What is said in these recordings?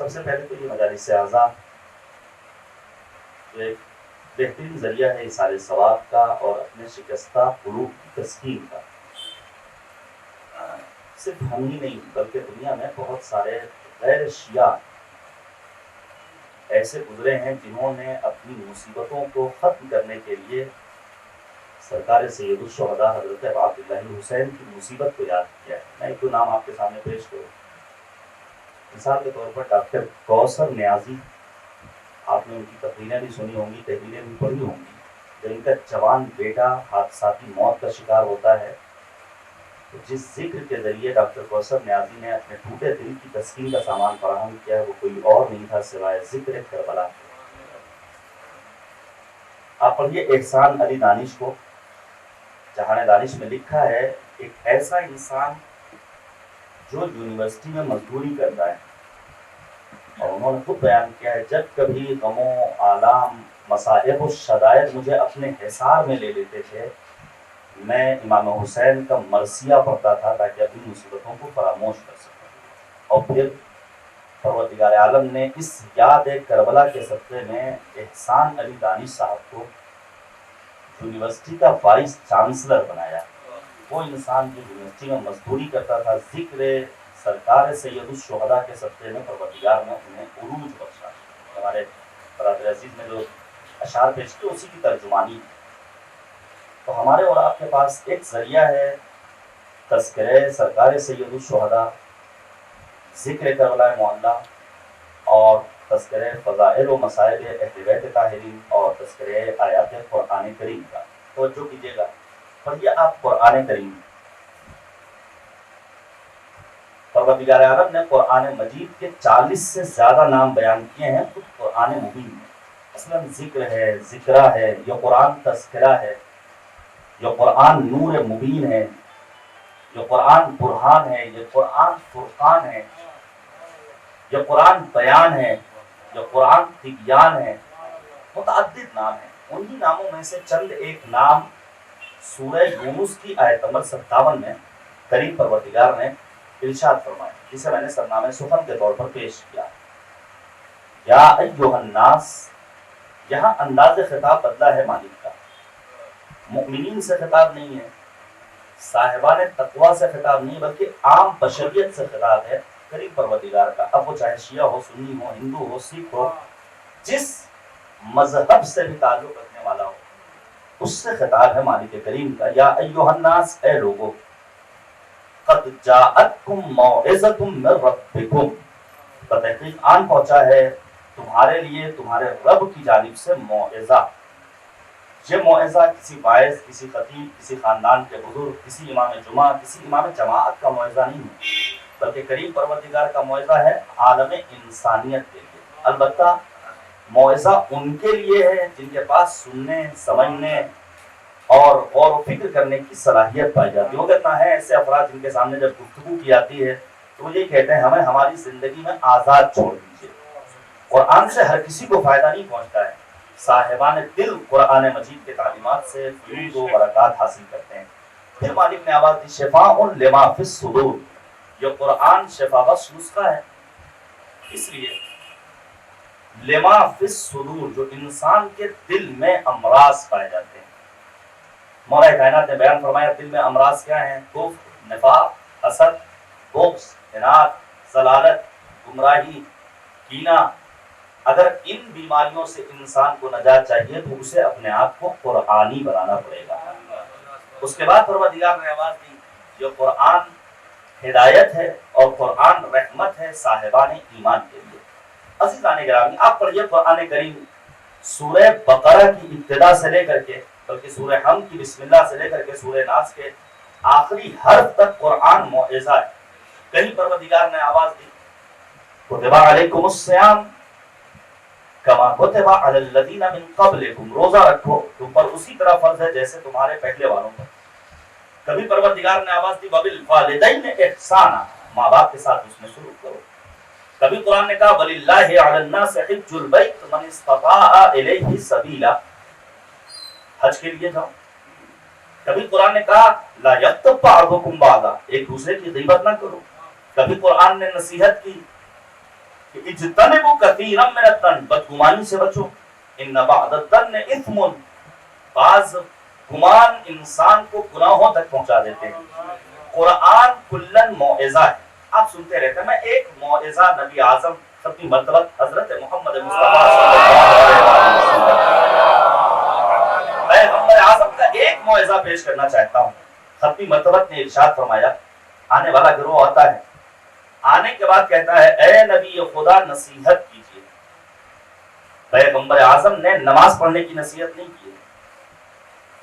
سب سے پہلے تو یہ مجالس اعضاء جو ایک بہترین ذریعہ ہے اِیصال ثواب کا اور اپنے شکستہ قلوب کی تسکین کا. صرف ہم ہی نہیں بلکہ دنیا میں بہت سارے غیر شیعہ ایسے گزرے ہیں جنہوں نے اپنی مصیبتوں کو ختم کرنے کے لیے سرکار سید الشہداء حضرت عبداللہ حسین کی مصیبت کو یاد کیا ہے. میں ایک دو نام آپ کے سامنے پیش کروں. مثال کے طور پر ڈاکٹر کوثر نیازی، آپ نے ان کی تقریریں بھی سنی ہوں گی، تحریریں بھی پڑھی ہوں گی. جب ان کا جوان بیٹا حادثاتی موت کا شکار ہوتا ہے تو جس ذکر کے ذریعے ڈاکٹر کوثر نیازی نے اپنے ٹوٹے دل کی تسکین کا سامان فراہم کیا ہے وہ کوئی اور نہیں تھا سوائے ذکر کربلا. آپ پڑھیے احسان علی دانش کو. جہان دانش میں لکھا ہے ایک ایسا انسان جو یونیورسٹی میں مزدوری کرتا ہے، اور انہوں نے خود بیان کیا ہے جب کبھی غموں آلام مصائب و شدائد مجھے اپنے حصار میں لے لیتے تھے میں امام حسین کا مرثیہ پڑھتا تھا تاکہ اپنی مصیبتوں کو فراموش کر سکوں. اور پھر پروردگار عالم نے اس یاد کربلا کے صدقے میں احسان علی دانش صاحب کو یونیورسٹی کا وائس چانسلر بنایا. وہ انسان جو یونیورسٹی میں مزدوری کرتا تھا، ذکر سرکار سید الشہداء کے صدقے میں پروردگار نے انہیں عروج بخشا. ہمارے برادر عزیز نے جو اشعار پیش کیے اسی کی ترجمانی. تو ہمارے اور آپ کے پاس ایک ذریعہ ہے تذکرہ سرکار سید الشہداء، ذکر کربلا معلیٰ، اور تذکرہ فضائل و مصائب اہل بیت طاہرین، اور تذکرہ آیات قرآن کریم کا. توجہ کیجیے گا، پڑھیے آپ قرآن کریم. پروردگار عالم نے قرآن مجید کے 40 سے زیادہ نام بیان کیے ہیں خود قرآن مبین میں. مثلا ذکر ہے، ذکرہ ہے، یہ قرآن تذکرہ ہے، یہ قرآن نور مبین ہے، یہ قرآن برہان ہے، یہ قرآن فرقان ہے، یہ قرآن بیان ہے، یہ قرآن تبیان ہے. متعدد نام ہیں. انہی ناموں میں سے چند ایک نام سورہ یونس کی آیت نمبر 57 میں کریم پروردگار نے ارشاد فرمایا، جسے میں نے سرنامہ سخن کے طور پر پیش کیا. یا ایھا الناس، یہاں انداز خطاب بدلا ہے مالک کا. مؤمنین سے خطاب نہیں ہے، صاحبان تقویٰ سے خطاب نہیں، بلکہ عام بشریت سے خطاب ہے کریم پروردگار کا. اب وہ چاہے شیعہ ہو، سنی ہو، ہندو ہو، سکھ ہو، جس مذہب سے بھی تعلق رکھنے والا ہو، اس سے خطاب ہے مالک کریم کا. یا ایھا الناس، اے لوگو، قد جاءتکم موعظۃ من ربکم، بتحقیق آن پہنچا ہے تمہارے لیے تمہارے رب کی جانب سے موعظہ. یہ موعظہ کسی واعظ، کسی خطیب، کسی خاندان کے بزرگ، کسی امام جمعہ، کسی امام جماعت کا موعظہ نہیں ہے، بلکہ کریم پروردگار کا موعظہ ہے عالم انسانیت کے لیے. البتہ موعظہ ان کے لیے ہے جن کے پاس سننے، سمجھنے اور غور و فکر کرنے کی صلاحیت پائی جاتی ہے. اگر نہ ہے ایسے افراد جن کے سامنے جب گفتگو کی جاتی ہے تو وہ یہ کہتے ہیں ہمیں ہماری زندگی میں آزاد چھوڑ دیجیے. قرآن سے ہر کسی کو فائدہ نہیں پہنچتا ہے. صاحبان دل قرآن مجید کے تعلیمات سے فیوز و برکات حاصل کرتے ہیں. پھر مالک نے آواز دی شفاء لما فی الصدور، یہ قرآن شفا بخش نسخہ ہے. اس لیے لما فی الصدور، جو انسان کے دل میں امراض پائے جاتے ہیں. مولا کائنات نے بیان فرمایا دل میں امراض کیا ہیں؟ کفر، نفاق، حسد، بغض، اناد، ضلالت، گمراہی، کینہ. اگر ان بیماریوں سے انسان کو نجات چاہیے تو اسے اپنے آپ کو قرآنی بنانا پڑے گا. اس کے بعد پروردگار نے آواز دی یہ قرآن ہدایت ہے اور قرآن رحمت ہے صاحبان ایمان کے لیے. عزیزان گرامی، آپ پڑھیے قرآن کریم سورہ بقرہ کی ابتدا سے لے کر کے، بلکہ سورہ حمد کی بسم اللہ سے لے کر کے سورہ ناس کے آخری حرف تک قرآن موعظہ ہے. کہیں پروردگار نے آواز دی کتب علیکم الصیام کما کتب علی الذین من قبلکم، روزہ رکھو تم پر اسی طرح فرض ہے جیسے تمہارے پہلے والوں پر. کبھی پروردگار نے آواز دی وبالوالدین احسانا، ماں باپ کے ساتھ اس میں سلوک کرو. کبھی قرآن نے کہا وَلِلَّهِ عَلَى النَّاسِ حِجُّ الْبَيْتِ مَنِ اسْتَطَاعَ إِلَيْهِ سَبِيلًا، حج کے لیے جاؤ. کبھی قرآن نے کہا لا یغتب بعضکم بعضا، ایک دوسرے کی غیبت نہ کرو. کبھی قرآن نے نصیحت کی کہ اجتنبوا کثیرا من الظن، بدگمانی سے بچو، ان بعض الظن اثم، بعض گمان انسان کو گناہوں تک پہنچا دیتے ہیں۔ قرآن کلن موعظہ ہے، آپ سنتے رہتے ہیں۔ میں ایک موعظہ نبی اعظم ختم مرتبہ حضرت محمد مصطفیٰ صلی اللہ علیہ وسلم، پیغمبر اعظم کا ایک موعظہ پیش کرنا چاہتا ہوں۔ ختم مرتبہ نے ارشاد فرمایا، آنے والا گروہ آتا ہے، آنے کے بعد کہتا ہے اے نبی خدا نصیحت کیجیے۔ پیغمبر اعظم نے نماز پڑھنے کی نصیحت نہیں کی ہے،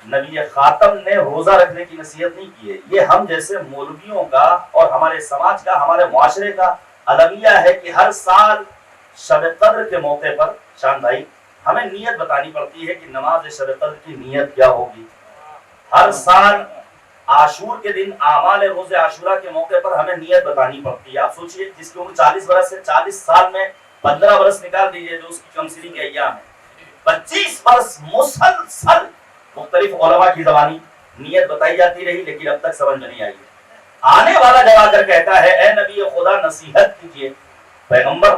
نبی خاتم نے روزہ رکھنے کی نصیحت نہیں کی ہے۔ یہ ہم جیسے مولویوں کا اور ہمارے سماج کا، ہمارے معاشرے کا المیہ ہے کہ ہر سال شب قدر کے موقع پر شان بھائی ہمیں نیت بتانی پڑتی ہے کہ نماز شب قدر کی نیت کیا ہوگی۔ ہر سال عاشور کے دن اعمال روز عاشورہ کے موقع پر ہمیں نیت بتانی پڑتی ہے۔ آپ سوچئے جس کی عمر 40 برس ہے، 40 سال میں 15 برس نکال دیجئے جو اس کی کمسری کے ایام ہے، 25 برس مسلسل مختلف علماء کی زبانی نیت بتائی جاتی رہی، لیکن اب تک سمجھ میں نہیں آئی۔ آنے والا جب آ کر کہتا ہے اے نبی خدا نصیحت کیجیے، پیغمبر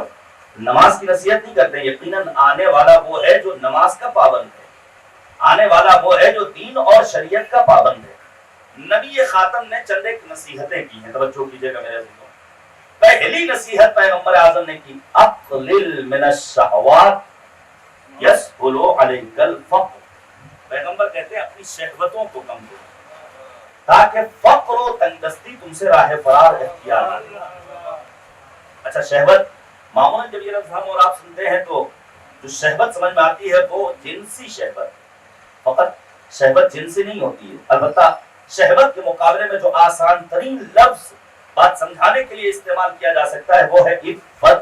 نماز کی نصیحت نہیں کرتے، یقیناً آنے والا وہ ہے جو نماز کا پابند ہے، آنے والا وہ ہے جو دین اور شریعت کا پابند ہے۔ نبی خاتم نے چند ایک نصیحتیں کی ہیں، توجہ کیجیے گا میرے عزیزوں۔ پہلی نصیحت پیغمبر اعظم نے کی، اقلل من الشہوات یسہل علیک الفقر۔ پیغمبر کہتے ہیں اپنی شہوتوں کو کم کرو تاکہ فقر و تنگدستی تم سے راہ فرار اختیار کرے۔ اچھا، شہوت معمولاً جب یہ لفظ ہم اور آپ سنتے ہیں تو جو شہوت سمجھ میں آتی ہے وہ جنسی شہوت، فقط شہوت جنسی نہیں ہوتی ہے۔ البتہ شہوت کے مقابلے میں جو آسان ترین لفظ بات سمجھانے کے لیے استعمال کیا جا سکتا ہے وہ ہے عفت۔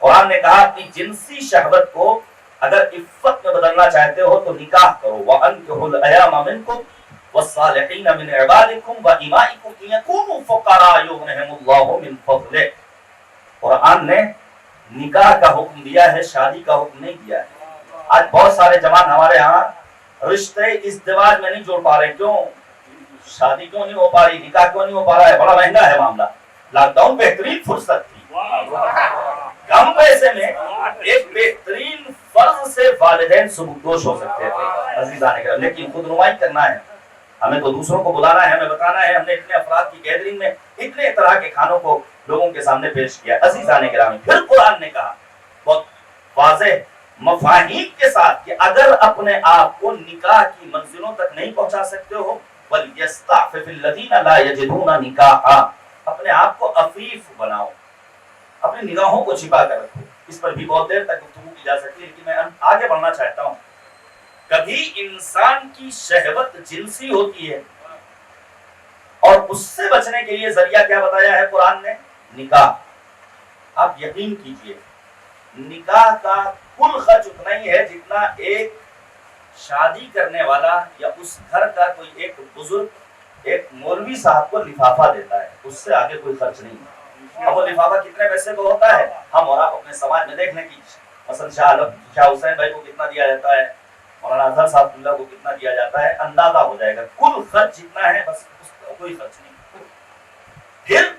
قرآن نے کہا کہ جنسی شہوت کو اگر عفت میں بدلنا چاہتے ہو تو نکاح کرو، وَأَنكِحُوا الْأَيَامَ مِنكُمْ وَالصَّالِحِينَ مِنْ عِبَادِكُمْ وَإِمَائِكُمْ إِن يَكُونُوا فُقَرَاءَ يُغْنِهِمُ اللَّهُ مِنْ فَضْلِهِ۔ قرآن نے نکاح کا حکم دیا ہے، شادی کا حکم نہیں دیا ہے۔ آج بہت سارے جوان ہمارے ہاں رشتے ازدواج میں نہیں جوڑ پا رہے، کیوں؟ شادی کیوں نہیں ہو پا رہی، نکاح کیوں نہیں ہو پا رہا ہے؟ بڑا مہنگا ہے معاملہ۔ لاک ڈاؤن بہترین فرصت تھی، کم پیسے میں ایک بہترین فرض سے والدین سبکدوش ہو سکتے تھے عزیزان کرام، لیکن خود نمائی کرنا ہے، ہمیں تو دوسروں کو بلانا ہے، ہمیں بتانا ہے۔ ہم نے اتنے افراد کی گیدرنگ میں اتنے طرح کے کھانوں کو لوگوں کے سامنے پیش کیا عزیزان کرام۔ پھر قرآن نے کہا بہت واضح مفاہیم کے ساتھ کہ اگر اپنے آپ کو نکاح کی منزلوں تک نہیں پہنچا سکتے ہو، وَلْيَسْتَعْفِفِ الَّذِينَ لَا يَجِدُونَ نِكَاحًا، اپنے آپ کو عفیف بناؤ، اپنی نگاہوں کو چھپا کر رکھو۔ اس پر بھی بہت دیر تک گفتگو کی جا سکتی ہے، لیکن میں آگے بڑھنا چاہتا ہوں۔ کبھی انسان کی شہوت جنسی ہوتی ہے اور اس سے بچنے کے لیے ذریعہ کیا بتایا ہے قرآن نے؟ نکاح۔ آپ یقین کیجئے نکاح کا کل خرچ اتنا ہی ہے جتنا ایک شادی کرنے والا یا اس گھر کا کوئی ایک بزرگ ایک مولوی صاحب کو لفافہ دیتا ہے، اس سے آگے کوئی خرچ نہیں ہے۔ اب وہ لفافہ کتنے پیسے کو ہوتا ہے ہم اور آپ اپنے سماج میں دیکھنے کی، مثلا شاہ حسین بھائی کو کتنا دیا جاتا ہے، مولانا اظہر صاحب اللہ کو کتنا دیا جاتا ہے، اندازہ ہو جائے گا کل خرچ جتنا ہے، بس اس کا کوئی خرچ نہیں۔ پھر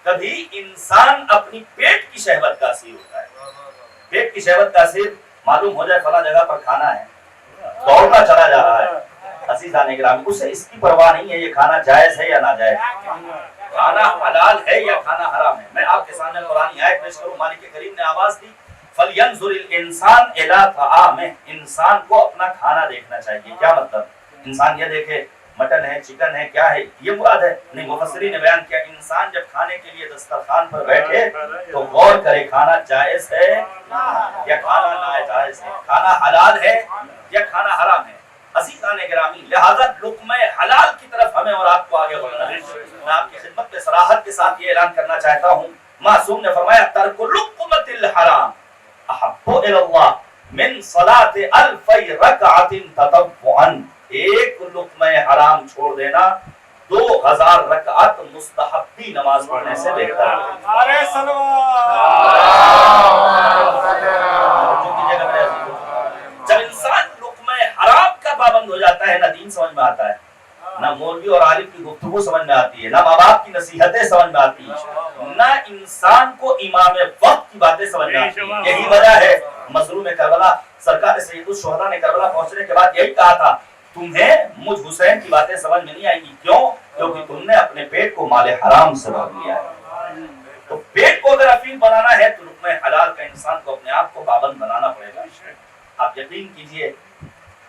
کبھی انسان اپنی پیٹ کی شہوت کا اسیر ہوتا ہے، پیٹ کی شہوت کا اسیر معلوم ہو جائے فلاں جگہ پر کھانا ہے، دوڑتا چلا جا رہا ہے عزیزان گرامی، اسے اس کی پرواہ نہیں ہے یہ کھانا جائز ہے یا ناجائز، کھانا حلال ہے یا کھانا حرام ہے۔ میں آپ کے سامنے قرآن آیت پیش کروں، مالک کریم نے آواز دی فَلْيَنْظُرِ الْإِنسَانُ إِلَىٰ طَعَامِهِ، انسان کو اپنا کھانا دیکھنا چاہیے۔ کیا مطلب؟ انسان یہ دیکھے مٹن ہے، چکن ہے، کیا ہے، یہ مراد ہے نہیں۔ مفسرین نے بیان کیا انسان جب کھانے کے لیے دسترخوان پر بیٹھے تو غور کرے کھانا جائز ہے یا کھانا ناجائز ہے، کھانا حلال ہے یا کھانا حرام ہے عزیزان گرامی۔ لہذا لقمہ حلال کی طرف ہمیں اور آپ کو آگے بڑھنا ہے۔ میں آپ کی خدمت میں صراحت کے ساتھ یہ اعلان کرنا چاہتا ہوں، معصوم نے فرمایا ترک لقمۃ الحرام احب الی اللہ من صلاۃ الف رکعۃ تطوعا، ایک لقمہ حرام چھوڑ دینا 2000 رکعت مستحبی نماز پڑھنے سے بہتر ہے۔ جب انسان لقمہ حرام کا پابند ہو جاتا ہے، نہ دین سمجھ میں آتا ہے، نہ مولوی اور عالم کی گفتگو سمجھ میں آتی ہے، نہ ماں باپ کی نصیحتیں سمجھ میں آتی ہیں، نہ انسان کو امام وقت کی باتیں سمجھنا آتی ہیں۔ یہی وجہ ہے مظلوم کربلا سرکار سید الشہداء نے کربلا پہنچنے کے بعد یہی کہا تھا، تمہیں مجھ حسین کی باتیں سمجھ میں نہیں آئیں گی، کیوں؟ کیونکہ تم نے اپنے پیٹ کو مال حرام سے بھر لیا ہے۔ تو پیٹ کو اگر افیل بنانا ہے تو لقمہ حلال کا انسان کو اپنے آپ کو پابند بنانا پڑے گا۔ آپ یقین کیجئے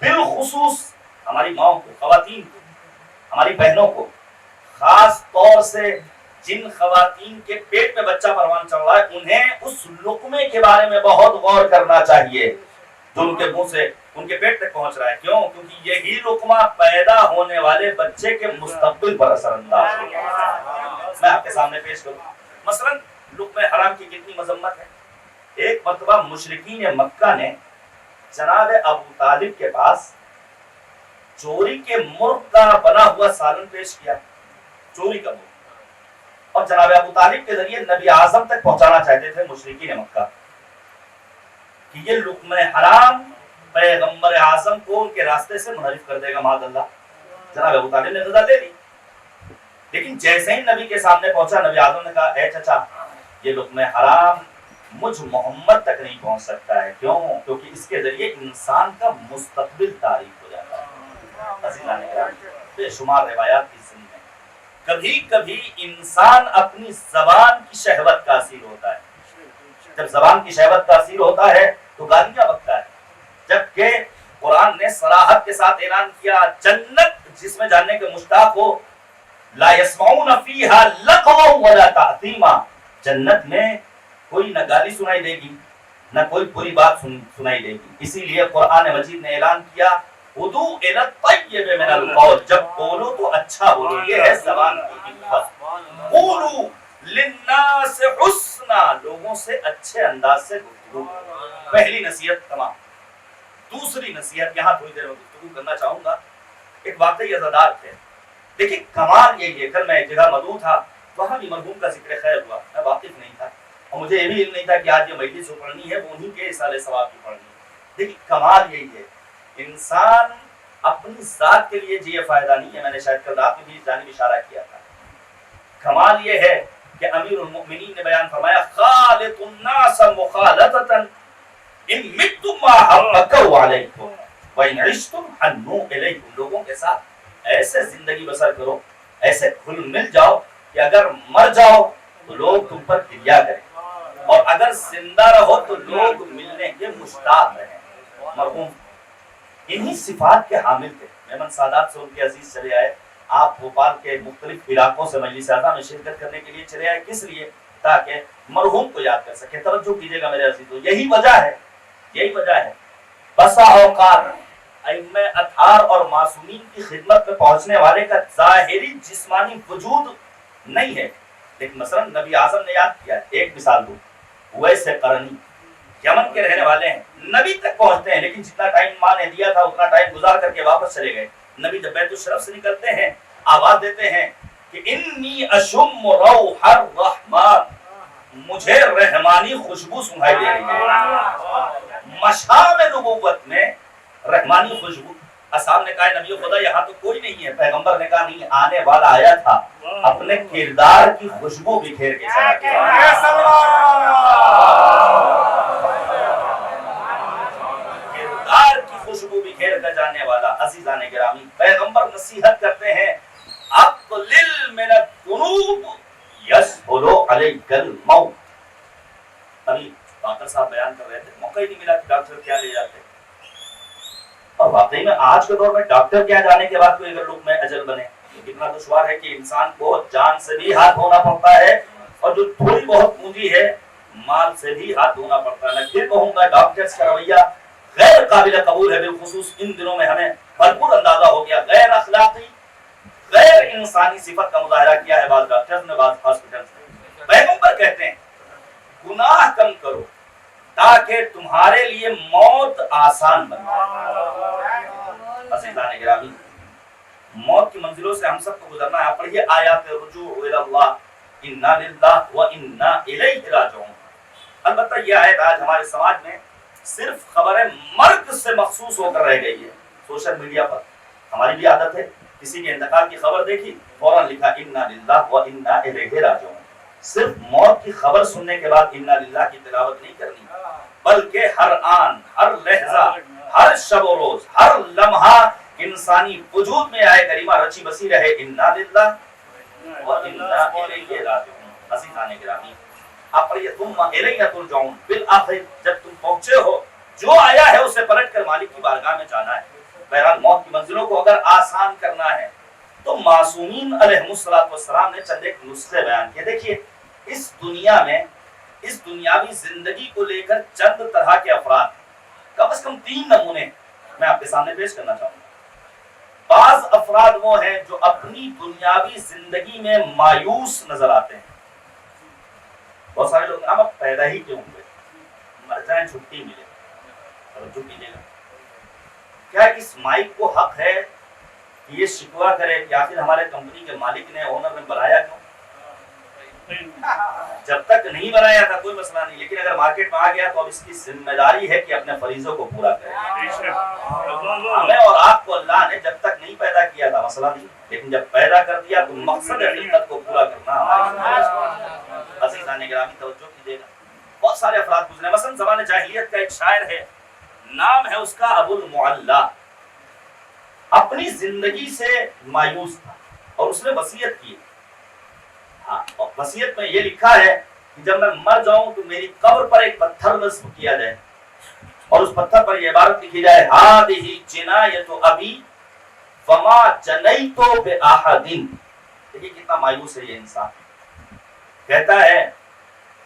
بالخصوص ہماری ماؤں کو، خواتین کو، ہماری بہنوں کو، خاص طور سے جن خواتین کے پیٹ میں بچہ پروان چڑھ رہا ہے، انہیں اس لقمے کے بارے میں بہت غور کرنا چاہیے جو ان کے منہ سے ان کے پیٹ تک پہنچ رہا ہے۔ کیوں؟ کیونکہ یہی لقمہ پیدا ہونے والے بچے کے مستقبل پر اثر انداز ہوگا۔ میں آپ کے سامنے پیش کروں مثلا لقمہ حرام کی کتنی مذمت ہے۔ ایک مرتبہ مشرکین مکہ نے جناب ابو طالب کے پاس چوری کے مرغ کا بنا ہوا سالن پیش کیا، چوری کا مرغ، اور جناب ابو طالب کے ذریعے نبی اعظم تک پہنچانا چاہتے تھے مشرکین مکہ کہ یہ لقمہ حرام پیغمبر اعظم کو ان کے راستے سے منحرف کر دے گا معاذ اللہ۔ جناب ابو طالب نے غذا دے دی، لیکن جیسے ہی نبی کے سامنے پہنچا نبی اعظم نے کہا اے چچا یہ لقمہ حرام مجھ محمد تک نہیں پہنچ سکتا ہے، کیوں؟ کیونکہ اس کے ذریعے انسان کا مستقبل تاریخ ہو جاتا ہے۔ عزیزان گرامی، بے شمار روایات کی سن میں کبھی کبھی انسان اپنی زبان کی شہوت کا اسیر ہوتا ہے۔ جب زبان کی شہوت کا اسیر ہوتا ہے تو گالیاں بکتا ہے، جبکہ قرآن نے صراحت کے ساتھ اعلان کیا جنت جس میں جاننے کے مشتاق ہو، لا يسمعون فيها لغوا ولا تعظیما، جنت میں کوئی نہ گالی سنائی دے گی نہ کوئی بری بات سنائی دے گی۔ اسی لیے قرآن مجید نے اعلان کیا ادعوا الی الطیب من القول، جب بولو تو اچھا بولو، یہ ہے زبان کی حفاظت۔ قولوا للناس حسنا، لوگوں سے اچھے انداز سے گفتگو۔ پہلی نصیحت تمام۔ دوسری نصیحت یہاں تھوڑی دیر میں گفتگو کرنا چاہوں گا، ایک واقعی عزادار تھے۔ دیکھیں کمال یہی ہے، کل میں ایک جگہ مدعو تھا، وہاں بھی مرحوم کا ذکر خیر ہوا، میں واقف نہیں تھا اور مجھے یہ بھی علم نہیں تھا کہ آج یہ مجلس جو پڑھنی ہے وہ انہی کے اصالہ ثواب کی پڑھنی ہے۔ دیکھیں کمال یہی ہے، انسان اپنی ذات کے لیے جی یہ فائدہ نہیں ہے، میں نے شاید کل رات میں بھی اس جانب اشارہ کیا تھا۔ کمال یہ ہے کہ امیر المؤمنین نے بیان فرمایا خالط الناس مخالطتا ان متم ما حبکوا علیکم وان عشتم حنوا الیکم، لوگوں کے ساتھ ایسے زندگی بسر کرو، ایسے کھل مل جاؤ کہ اگر مر جاؤ تو لوگ تم پر گریا کریں، اور اگر زندہ رہو تو لوگ ملنے کے مشتاق رہیں۔ مرحوم انہی صفات کے حامل تھے۔ مہمان سادات سے ان کے عزیز چلے آئے، آپ بھوپال کے مختلف علاقوں سے مجلس اعظم میں شرکت کرنے کے لیے چلے آئے، کس لیے؟ تاکہ مرحوم کو یاد کر سکے۔ توجہ کیجیے گا میرے عزیزو، یہی وجہ ہے، یہی وجہ ہے بسا اوقات ائمہ اطہار اور معصومین کی خدمت میں پہنچنے والے کا ظاہری جسمانی وجود نہیں ہے، لیکن مثلا نبی اعظم نے یاد کیا، ایک مثال دوں، اویس قرنی یمن کے رہنے والے ہیں، نبی تک پہنچتے ہیں لیکن جتنا ٹائم ماں نے دیا تھا اتنا ٹائم گزار کر کے واپس چلے گئے۔ نبی جب بیت الشرف سے نکلتے ہیں آواز دیتے ہیں کہ انی اشم روح الرحمن، مجھے رحمانی خوشبو سنائی دے رہی ہے۔ مشام نبوت میں رحمانی خوشبو، اصحاب نے کہا نبی خدا یہاں تو کوئی نہیں ہے، پیغمبر نے کہا نہیں، آنے والا آیا تھا، اپنے کردار کی خوشبو بکھیر کے چلا گیا۔ کردار کی خوشبو بکھیر کر جانے والا۔ عزیزان گرامی، پیغمبر نصیحت کرتے ہیں اقلل من الذنوب یسهل علیک الموت۔ ابھی ڈاکٹر صاحب بیان کر رہے تھے، موقع ہی نہیں ملا کہ ڈاکٹر کیا لے جاتے، اور واقعی میں آج کے دور میں ڈاکٹر کیا جانے کے بعد کوئی اگر لوگ میں اجل بنے، کتنا دشوار ہے کہ انسان کو جان سے بھی ہاتھ دھونا پڑتا ہے، اور جو تھوڑی بہت پونجی ہے مال سے بھی ہاتھ دھونا پڑتا ہے۔ میں پھر کہوں گا ڈاکٹرز کا رویہ غیر قابل قبول ہے، بالخصوص ان دنوں میں ہمیں بھرپور اندازہ ہو گیا، غیر اخلاقی غیر انسانی صفت کا مظاہرہ کیا ہے بعض ڈاکٹرز نے، بعض ہاسپٹلز نے۔ پیغمبر کہتے ہیں گناہ کم کرو تاکہ تمہارے لیے موت آسان بن جائے۔ عزیزان گرامی، موت کی منزلوں سے ہم سب کو گزرنا ہے۔ پڑھیے آیات رجوع الی اللہ، انا للہ و انا الیہ راجعون۔ البتہ یہ آیت آج ہمارے سماج میں صرف خبر مرگ سے مخصوص ہو کر رہ گئی ہے۔ سوشل میڈیا پر ہماری بھی عادت ہے، کسی کے انتقال کی خبر دیکھی فوراً لکھا انا للہ و انا الیہ راجعون۔ صرف موت کی خبر سننے کے بعد انا للہ کی تلاوت نہیں کرنی، بلکہ ہر آن، ہر لحظہ، ہر شب و روز، ہر لمحہ انسانی وجود میں آئے کریمہ رچی بسی رہے انا للہ و انا الیہ راجعون۔ عزیزان گرامی، آپ پڑھیے ثم الیہ ترجعون، بالآخر جب تم پہنچے ہو جو آیا ہے اسے پلٹ کر مالک کی بارگاہ میں جانا ہے۔ بہرحال موت کی منزلوں کو اگر آسان کرنا ہے تو معصومین علیہم السلام نے چند ایک نسخے بیان کیے۔ دیکھیے اس دنیا میں اس دنیاوی زندگی کو لے کر چند طرح کے افراد، کم از کم 3 نمونے میں آپ کے سامنے پیش کرنا چاہوں گا۔ بعض افراد وہ ہیں جو اپنی دنیاوی زندگی میں مایوس نظر آتے ہیں۔ بہت سارے لوگ ہم اب پیدا ہی کیوں ہوئے، مر جائیں چھٹی ملے، توجہ کیجیے گا۔ کیا اس مائک کو حق ہے کہ یہ شکوہ کرے کہ آخر ہمارے کمپنی کے مالک نے، اونر نے بنایا کیوں؟ جب تک نہیں بنایا تھا کوئی مسئلہ نہیں، لیکن اگر مارکیٹ میں آ گیا تو اب اس کی ذمہ داری ہے کہ اپنے فریضوں کو پورا کرے۔ ہمیں اور آپ کو اللہ نے جب تک نہیں پیدا کیا تھا مسئلہ نہیں، لیکن جب پیدا کر دیا تو مقصد حقیقت کو پورا کرنا ہماری۔ عزیزان گرامی توجہ کیجیے گا، بہت سارے افراد گزرے، مثلا زمانہ جاہلیت کا ایک شاعر ہے، نام ہے اس کا ابو المعلا، اپنی زندگی سے مایوس تھا اور اس نے وصیت کی۔ اور وصیت میں یہ لکھا ہے کہ جب میں مر جاؤں تو میری قبر پر ایک پتھر نصب کیا جائے اور اس پتھر پر یہ عبارت لکھی جائے ہذہ جنایت ابی وما جنیت باحد۔ دیکھیے کتنا مایوس ہے یہ انسان، کہتا ہے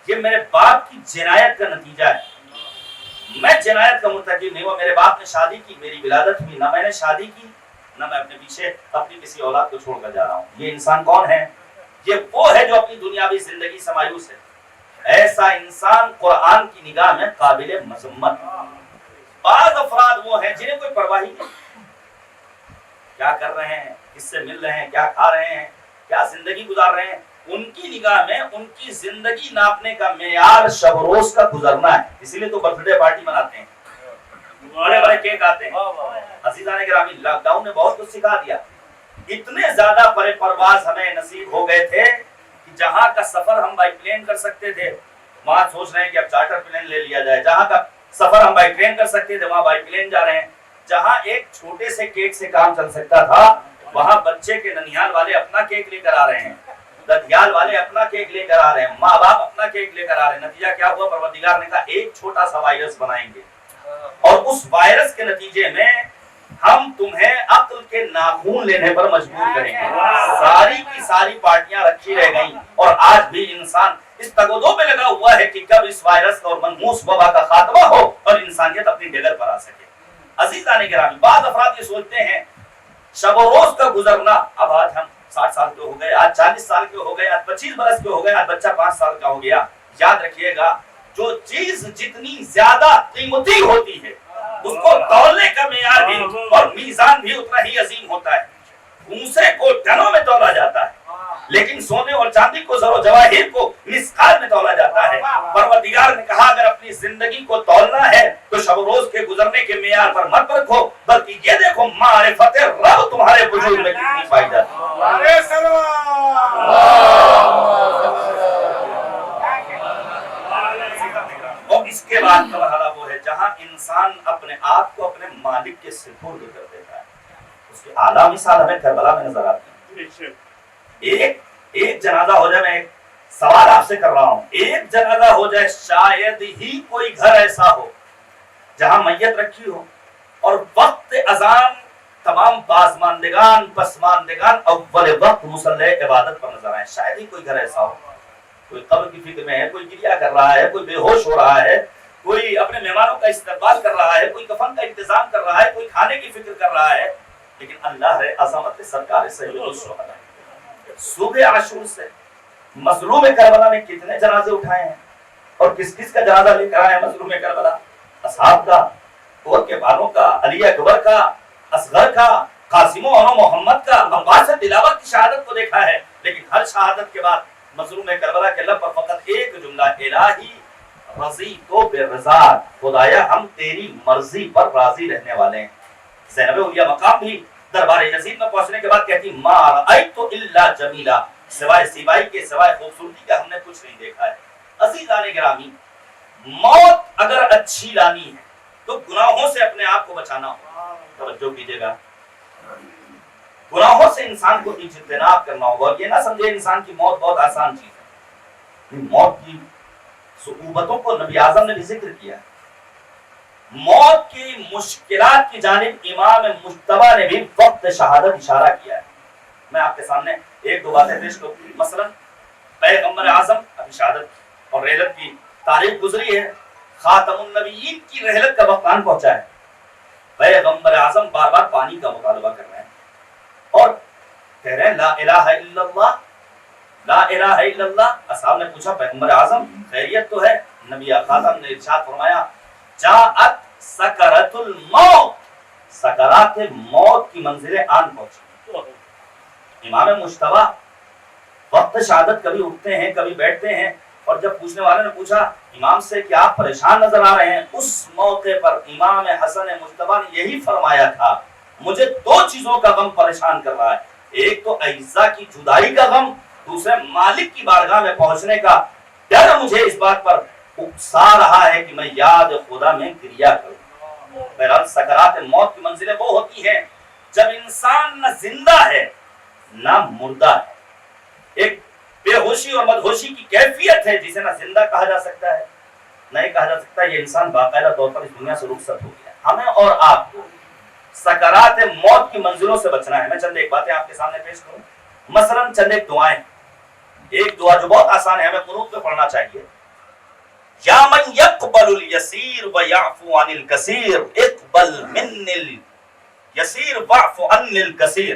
یہ میرے باپ کی جنایت کا نتیجہ ہے، میں جنایت کا مرتکب نہیں ہوا، میرے باپ نے شادی کی، میری ولادت ہوئی، نہ میں نے شادی کی نہ میں اپنے پیچھے اپنی کسی اولاد کو چھوڑ کر جا رہا ہوں۔ یہ انسان کون ہے؟ یہ وہ ہے جو اپنی دنیاوی زندگی سے مایوس ہے۔ ایسا انسان قرآن کی نگاہ میں قابل مذمت۔ بعض افراد وہ ہیں جنہیں کوئی پرواہ نہیں، کیا کر رہے ہیں، کس سے مل رہے ہیں، کیا کھا رہے ہیں، کیا زندگی گزار رہے ہیں، ان کی نگاہ میں ان کی زندگی ناپنے کا معیار شب و روز کا گزرنا ہے۔ اسی لیے تو برتھ ڈے پارٹی مناتے ہیں، بڑے بڑے کیک آتے ہیں۔ عزیزان گرامی، لاک ڈاؤن نے بہت کچھ سکھا دیا۔ اتنے زیادہ پرے پرواز ہمیں نصیب ہو گئے تھے کہ جہاں کا سفر ہم بائی پلین کر سکتے تھے وہاں سوچ رہے ہیں کہ اب چارٹر پلین لے لیا جائے، جہاں کا سفر ہم بائی ٹرین کر سکتے تھے وہاں بائی پلین جا رہے ہیں، جہاں ایک چھوٹے سے کیک سے کام چل سکتا تھا وہاں بچے کے ننیال والے اپنا کیک لے کر آ رہے ہیں، ددیال والے اپنا کیک لے کر آ رہے ہیں، ماں باپ اپنا کیک لے کر آ رہے ہیں۔ نتیجہ کیا ہوا؟ پروردگار نے کہا ایک چھوٹا سا وائرس بنائیں گے اور اس وائرس کے نتیجے میں ہم تمہیں عقل کے ناخون لینے پر مجبور کریں گے۔ ساری کی ساری پارٹیاں رکھی رہ گئیں اور آج بھی انسان اس تگودو میں لگا ہوا ہے کہ کب اس وائرس اور منحوس وبا کا خاتمہ ہو اور انسانیت اپنی ڈگر پر آ سکے۔ عزیزان گرامی، بعض افراد یہ سوچتے ہیں شب و روز کا گزرنا، اب آج ہم 60 سال کے ہو گئے، آج 40 سال کے ہو گئے، آج 25 برس کے ہو گئے، آج بچہ 5 سال کا ہو گیا۔ یاد رکھیے گا جو چیز جتنی زیادہ قیمتی ہوتی ہے اس کو تولنے کا معیار بھی اور میزان بھی اتنا ہی عظیم ہوتا ہے۔ بھوسے کو ٹنوں میں تولا جاتا ہے لیکن سونے اور چاندی کو زر و جواہر کو مسقال میں تولا جاتا ہے۔ پروردگار نے کہا اگر اپنی زندگی کو تولنا ہے تو شب و روز کے گزرنے کے معیار پر مت رکھو، بلکہ یہ دیکھو معرفت رب تمہارے وجود میں کتنی پائی جاتی ہے۔ اور اس کے بعد کا مرحلہ وہ ہے جہاں انسان اپنے آپ کو اپنے مالک کے سپرد کر دیتا ہے۔ اس کی اعلیٰ مثال ہمیں کربلا میں نظر آتی ہے۔ ایک جنازہ ہو جائے، میں ایک سوال آپ سے کر رہا ہوں، ایک جنازہ ہو جائے، شاید ہی کوئی گھر ایسا ہو جہاں میت رکھی ہو اور وقت اذان تمام بازماندگان پسماندگان اول وقت مصلی عبادت پر نظر آئے۔ شاید ہی کوئی گھر ایسا ہو، کوئی قبر کی فکر میں ہے، کوئی گریہ کر رہا ہے، کوئی بے ہوش ہو رہا ہے، کوئی اپنے مہمانوں کا استقبال کر رہا ہے، کوئی کفن کا انتظام کر رہا ہے، کوئی کھانے کی فکر کر رہا ہے، لیکن اللہ عظمت سرکار سید الشہداء صبح عاشور سے مظلوم کربلا نے کتنے جنازے اٹھائے ہیں اور کس کس کا جنازہ لے کر آئے ہیں مظلوم کربلا؟ اصحاب کا، اور کے بالوں کا، علی اکبر کا، اصغر کا، قاسم و محمد کا، عباس تلاوت کی شہادت کو دیکھا ہے، لیکن ہر شہادت کے بعد مظلوم کربلا کے لب پر فقط ایک جملہ، الہی رضی تو بے رضا، خدایا ہم تیری مرضی پر راضی رہنے والے ہیں۔ زینب اولیاء مقام بھی دربار یزید میں پہنچنے کے بعد کہتی ما رأیت الا جمیلا، سوائے سیبائی کے، سوائے خوبصورتی کا ہم نے کچھ نہیں دیکھا ہے۔ عزیزان گرامی، موت اگر اچھی لانی ہے تو گناہوں سے اپنے آپ کو بچانا ہوگا۔ توجہ کیجیے گا، گناہوں سے انسان کو اجتناب کرنا ہوگا۔ یہ نہ سمجھے انسان کی موت بہت آسان چیز ہے، موت کی صعوبتوں کو نبی اعظم نے بھی ذکر کیا ہے۔ موت کی مشکلات کی جانب امام مجتبی نے بھی وقت شہادت اشارہ کیا ہے۔ میں آپ کے سامنے ایک دو باتیں پیش کروں۔ مثلا پیغمبر اعظم ابھی شہادت اور رحلت کی تاریخ گزری ہے، خاتم النبیین کی رحلت کا وقت آن پہنچا ہے۔ پیغمبر اعظم بار بار پانی کا مطالبہ کر رہے ہیں اور کہہ رہے ہیں لا الہ الا اللہ، لا الہ الا اللہ۔ اصحاب نے پوچھا پیغمبر اعظم خیریت تو ہے؟ نبی خاتم نے ارشاد فرمایا جاءت سکرۃ الموت، سکرات موت کی منزلیں آن پہنچی۔ امام مجتبی وقت شہادت کبھی اٹھتے ہیں کبھی بیٹھتے ہیں، اور جب پوچھنے والے نے پوچھا امام سے کہ آپ پریشان نظر آ رہے ہیں، اس موقع پر امام حسن مجتبی نے یہی فرمایا تھا مجھے دو چیزوں کا غم پریشان کر رہا ہے، ایک تو اعزاء کی جدائی کا غم، دوسرے مالک کی بارگاہ میں پہنچنے کا ڈر مجھے اس بات پر اکسا رہا ہے کہ میں یاد خدا میں گریا کروں۔ بہرحال سکرات موت کی منزلیں وہ ہوتی ہیں جب انسان نہ زندہ ہے نہ مردہ ہے، ایک بے ہوشی اور مدہوشی کی کیفیت ہے جسے نہ زندہ کہا جا سکتا ہے نہیں کہا جا سکتا، یہ انسان باقاعدہ طور پر اس دنیا سے رخصت ہو گیا۔ ہمیں اور آپ کو سکرات موت کی منزلوں سے بچنا ہے۔ میں چند ایک باتیں آپ کے سامنے پیش کروں، مثلا چند ایک دعائیں۔ ایک دعا جو بہت آسان ہے، ہمیں قنوت میں پڑھنا چاہیے، یا من یقبل الیسیر ویعفو عن الکثیر اقبل من الیسیر واعف عن الکثیر۔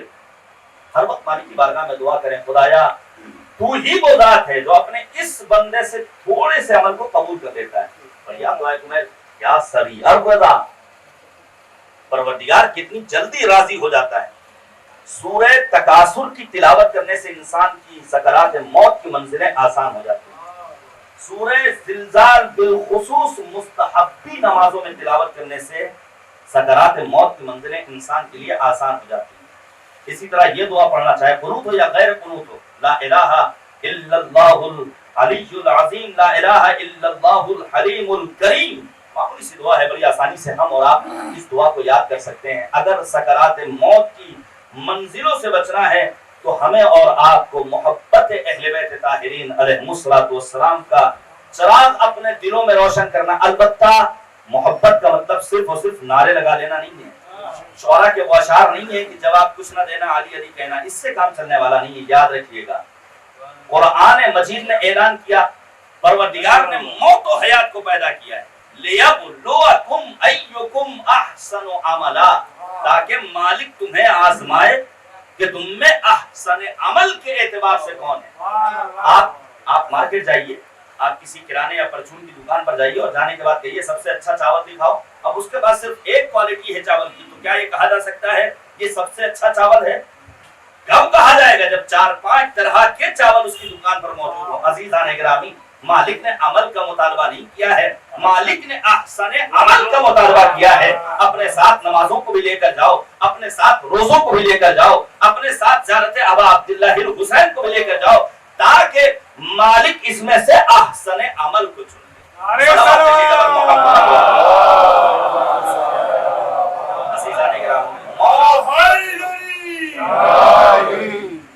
ہر وقت مالک کی بارگاہ میں دعا کریں خدایا تو ہی وہ ذات ہے جو اپنے اس بندے سے تھوڑے سے عمل کو قبول کر دیتا ہے۔ اور یا دعائے تمہیں یا سریع رضا، پروردگار کتنی جلدی راضی ہو جاتا ہے۔ سورہ تکاثر کی تلاوت کرنے سے انسان کی سکرات موت کی منزلیں آسان ہو جاتی ہیں۔ سورہ زلزال بالخصوص مستحبی نمازوں میں تلاوت کرنے سے سکرات موت کی منزلیں انسان کے لیے آسان ہو جاتی ہیں۔ اسی طرح یہ دعا پڑھنا چاہے قنوت ہو یا غیر قنوت ہو، لا الہ الا اللہ العلی العظیم، لا الہ الا اللہ الحلیم الکریم۔ معمولی سی دعا ہے، بڑی آسانی سے ہم اور آپ اس دعا کو یاد کر سکتے ہیں۔ اگر سکرات موت کی منزلوں سے بچنا ہے تو ہمیں اور آپ کو محبت اہل بیت طاہرین علیہم الصلوۃ والسلام کا چراغ اپنے دلوں میں روشن کرنا۔ البتہ محبت کا مطلب صرف اور صرف نعرے لگا لینا نہیں ہے، شعراء کے وہ اشعار نہیں ہے کہ جواب کچھ نہ دینا علی علی کہنا، اس سے کام چلنے والا نہیں ہے۔ یاد رکھیے گا قرآن مجید نے اعلان کیا، پروردگار نے موت و حیات کو پیدا کیا ہے لِيَبْلُوَكُمْ أَيُّكُمْ أَحْسَنُ عَمَلًا، تاکہ مالک تمہیں آزمائے کہ تم میں احسن عمل کے اعتبار سے کون ہے۔ آپ مارکیٹ جائیے، آپ کسی کرانے یا پرچون کی دکان پر جائیے اور جانے کے بعد کہیے سب سے اچھا چاول دکھاؤ، اب اس کے بعد صرف ایک کوالٹی ہے چاول کی، تو کیا یہ کہا جا سکتا ہے یہ سب سے اچھا چاول ہے؟ کب کہا جائے گا جب 4-5 طرح کے چاول اس کی دکان پر موجود ہو۔ عزیزان گرامی، مالک نے عمل کا مطالبہ نہیں کیا ہے، مالک نے احسن عمل کا مطالبہ کیا ہے۔ اپنے ساتھ نمازوں کو بھی لے کر جاؤ، اپنے ساتھ روزوں کو بھی لے کر جاؤ، اپنے ساتھ زیارت ابا عبداللہ الحسین کو بھی لے کر جاؤ، تاکہ مالک اس میں سے احسن عمل کو چن لے۔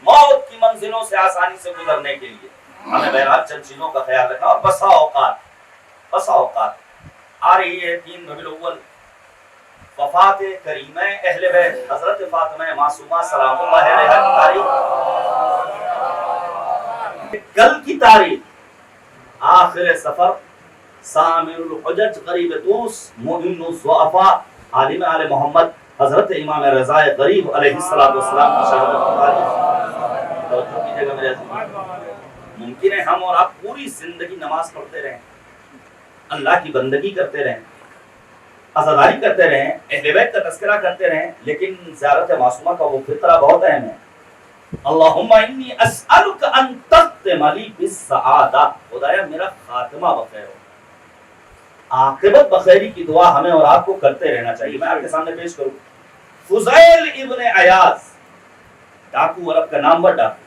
موت کی منزلوں سے آسانی سے گزرنے کے لیے ہمیں بہرحال چند چیزوں کا خیال رکھنا، اور بسا اوقات آ رہی ہے 3 ربیع الاول وفات کریمہ اہل بیت حضرت فاطمہ معصومہ سلام اللہ علیہا کی تاریخ، کل کی تاریخ آخر سفر، سامر الحجج، غریب دوس، معین الضعفاء، عالم آل محمد حضرت امام رضا غریب علیہ السلام کی شہادت کی تاریخ۔ توجہ کیجیے گا میرے عزیز، ممکن ہے ہم اور آپ پوری زندگی نماز پڑھتے رہیں، اللہ کی بندگی کرتے رہیں، عزاداری کرتے رہیں، اہل بیت کا تذکرہ کرتے رہیں، لیکن زیارت معصومہ کا وہ فطرہ بہت اہم ہے۔ اللہم انی اسألک ان تختم لی بالسعادہ، خدایا میرا خاتمہ بخیر ہو، عاقبت بخیری کی دعا ہمیں اور آپ کو کرتے رہنا چاہیے۔ میں آپ کے سامنے پیش کروں فضیل ابن عیاض، ڈاکو، عرب کا نامور ڈاکو،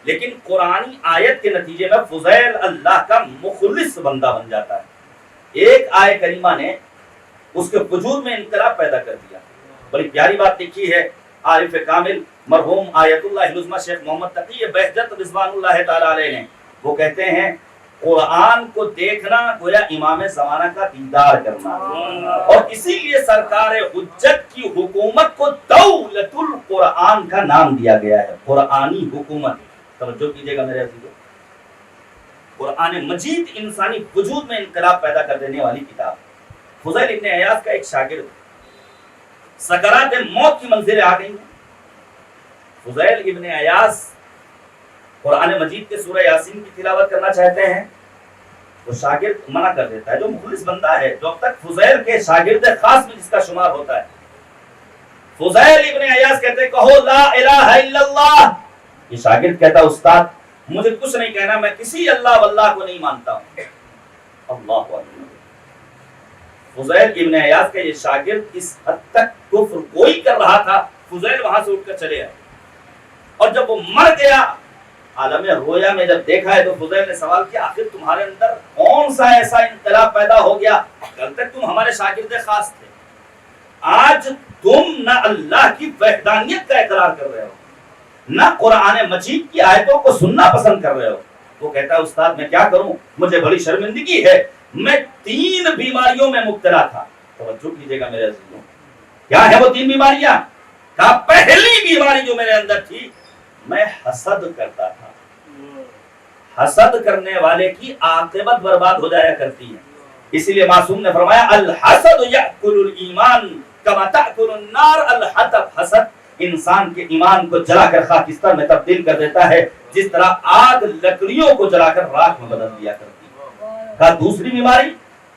لیکن قرآنی آیت کے نتیجے میں فضیل اللہ کا مخلص بندہ بن جاتا ہے۔ ایک آیت کریمہ نے اس کے وجود میں انقلاب پیدا کر دیا۔ بڑی پیاری بات لکھی ہے عارف کامل مرحوم آیت اللہ العظمی شیخ محمد تقی بہجت رضوان اللہ تعالی علیہ نے، وہ کہتے ہیں قرآن کو دیکھنا گویا امام زمانہ کا دیدار کرنا، اور اسی لیے سرکار حجت کی حکومت کو دولت القرآن کا نام دیا گیا ہے، قرآنی حکومت۔ توجہ کیجئے گا میرے عزیزو، قرآن مجید انسانی وجود میں انقلاب پیدا کر دینے والی کتاب۔ فضیل ابن عیاض کا ایک شاگرد سکرات موت کی منزل آ گئی ہیں۔ فضیل ابن عیاض قرآن مجید کے سورہ یاسین کی تلاوت کرنا چاہتے ہیں، تو شاگرد منع کر دیتا ہے، جو مخلص بندہ ہے، جو اب تک فضیل کے شاگرد خاص میں جس کا شمار ہوتا ہے۔ فضیل ابن عیاض کہتے ہیں کہو لا الہ الا اللہ۔ یہ شاگرد کہتا ہے استاد مجھے کچھ نہیں کہنا، میں کسی اللہ واللہ کو نہیں مانتا ہوں۔ اللہ اکبر۔ فضیل ابن عیاض کا یہ شاگرد اس حد تک کفر کوئی کر رہا تھا، فضیل وہاں سے اٹھ کر چلے آئے، اور جب وہ مر گیا عالم رویا میں جب دیکھا ہے تو فضیل نے سوال کیا آخر تمہارے اندر کون سا ایسا انقلاب پیدا ہو گیا؟ کل تک تم ہمارے شاگرد خاص تھے، آج تم نہ اللہ کی وحدانیت کا اقرار کر رہے ہو، نہ قرآن مجید کی آیتوں کو سننا پسند کر رہے ہو۔ وہ کہتا ہے استاد میں کیا کروں، مجھے بڑی شرمندگی ہے، میں 3 بیماریوں میں مبتلا تھا۔ توجہ کیجئے گا میرے عزیزوں، کیا ہے وہ 3 بیماریاں؟ کہا پہلی بیماری جو میرے اندر تھی، میں حسد کرتا تھا۔ حسد کرنے والے کی عاقبت برباد ہو جایا کرتی ہے، اسی لیے معصوم نے فرمایا الحسد یأکل الایمان کما تأکل النار الحطب۔ حسد انسان کے ایمان کو جلا کر خاکستر میں تبدیل کر دیتا ہے، جس طرح آگ لکڑیوں کو جلا کر راکھ میں بدل دیا کرتی ہے۔ کہا دوسری بیماری،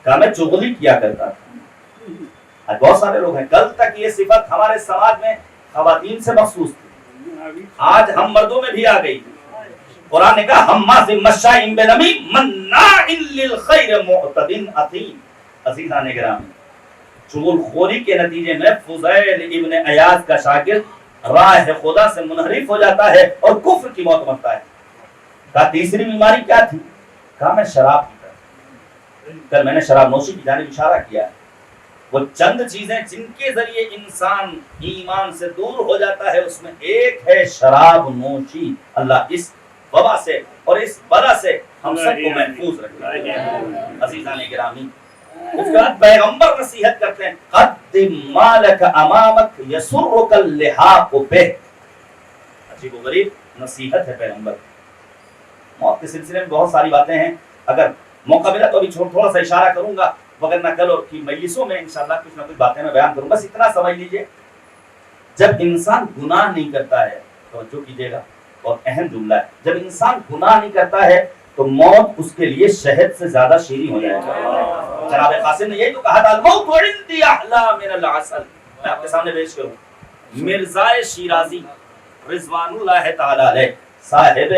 کہا میں چغلی کیا کرتا تھا۔ آج بہت سارے لوگ ہیں، کل تک یہ صفت ہمارے سماج میں خواتین سے مخصوص تھی، آج ہم مردوں میں بھی آ گئی۔ قرآن نے کہا ہماز مشاء بنمیم مناع للخیر معتد اثیم۔ عزیزان گرامی، چغل خوری کے نتیجے میں فضیل ابن عیاض کا شاگرد راہ خدا سے منحرف ہو جاتا ہے اور کفر کی موت مرتا ہے۔ کہا تیسری بیماری کیا تھی؟ کہا میں شراب پیتا تھا۔ کل میں نے شراب نوشی کی جانب اشارہ کیا ہے، وہ چند چیزیں جن کے ذریعے انسان ایمان سے دور ہو جاتا ہے، اس میں ایک ہے شراب نوشی۔ اللہ اس وبا سے اور اس بلا سے ہم سب کو محفوظ رکھے۔ عزیزان گرامی، اس کے بعد پیغمبر نصیحت کرتے ہیں قدم مالک امامک یسرک اللحاق بہ۔ عجیب و غریب نصیحت ہے پیغمبر۔ موت کے سلسلے میں بہت ساری باتیں ہیں، اگر موقع ملا تو ابھی تھوڑا سا اشارہ کروں گا، وگرنہ کل اور کی مجلسوں میں انشاءاللہ کچھ نہ کچھ باتیں میں بیان کروں۔ بس اتنا سمجھ لیجئے، جب انسان گناہ نہیں کرتا ہے، توجہ کیجئے گا بہت اہم جملہ ہے، جب انسان گناہ نہیں کرتا ہے تو موت اس کے لیے شہد سے زیادہ شیریں ہو جائے گا۔ جناب قاسم نے یہی تو کہا تھا الموت عندی احلی من العسل۔ میں آپ کے سامنے پیش کروں مرزا شیرازی رضوان اللہ تعالی علیہ، صاحب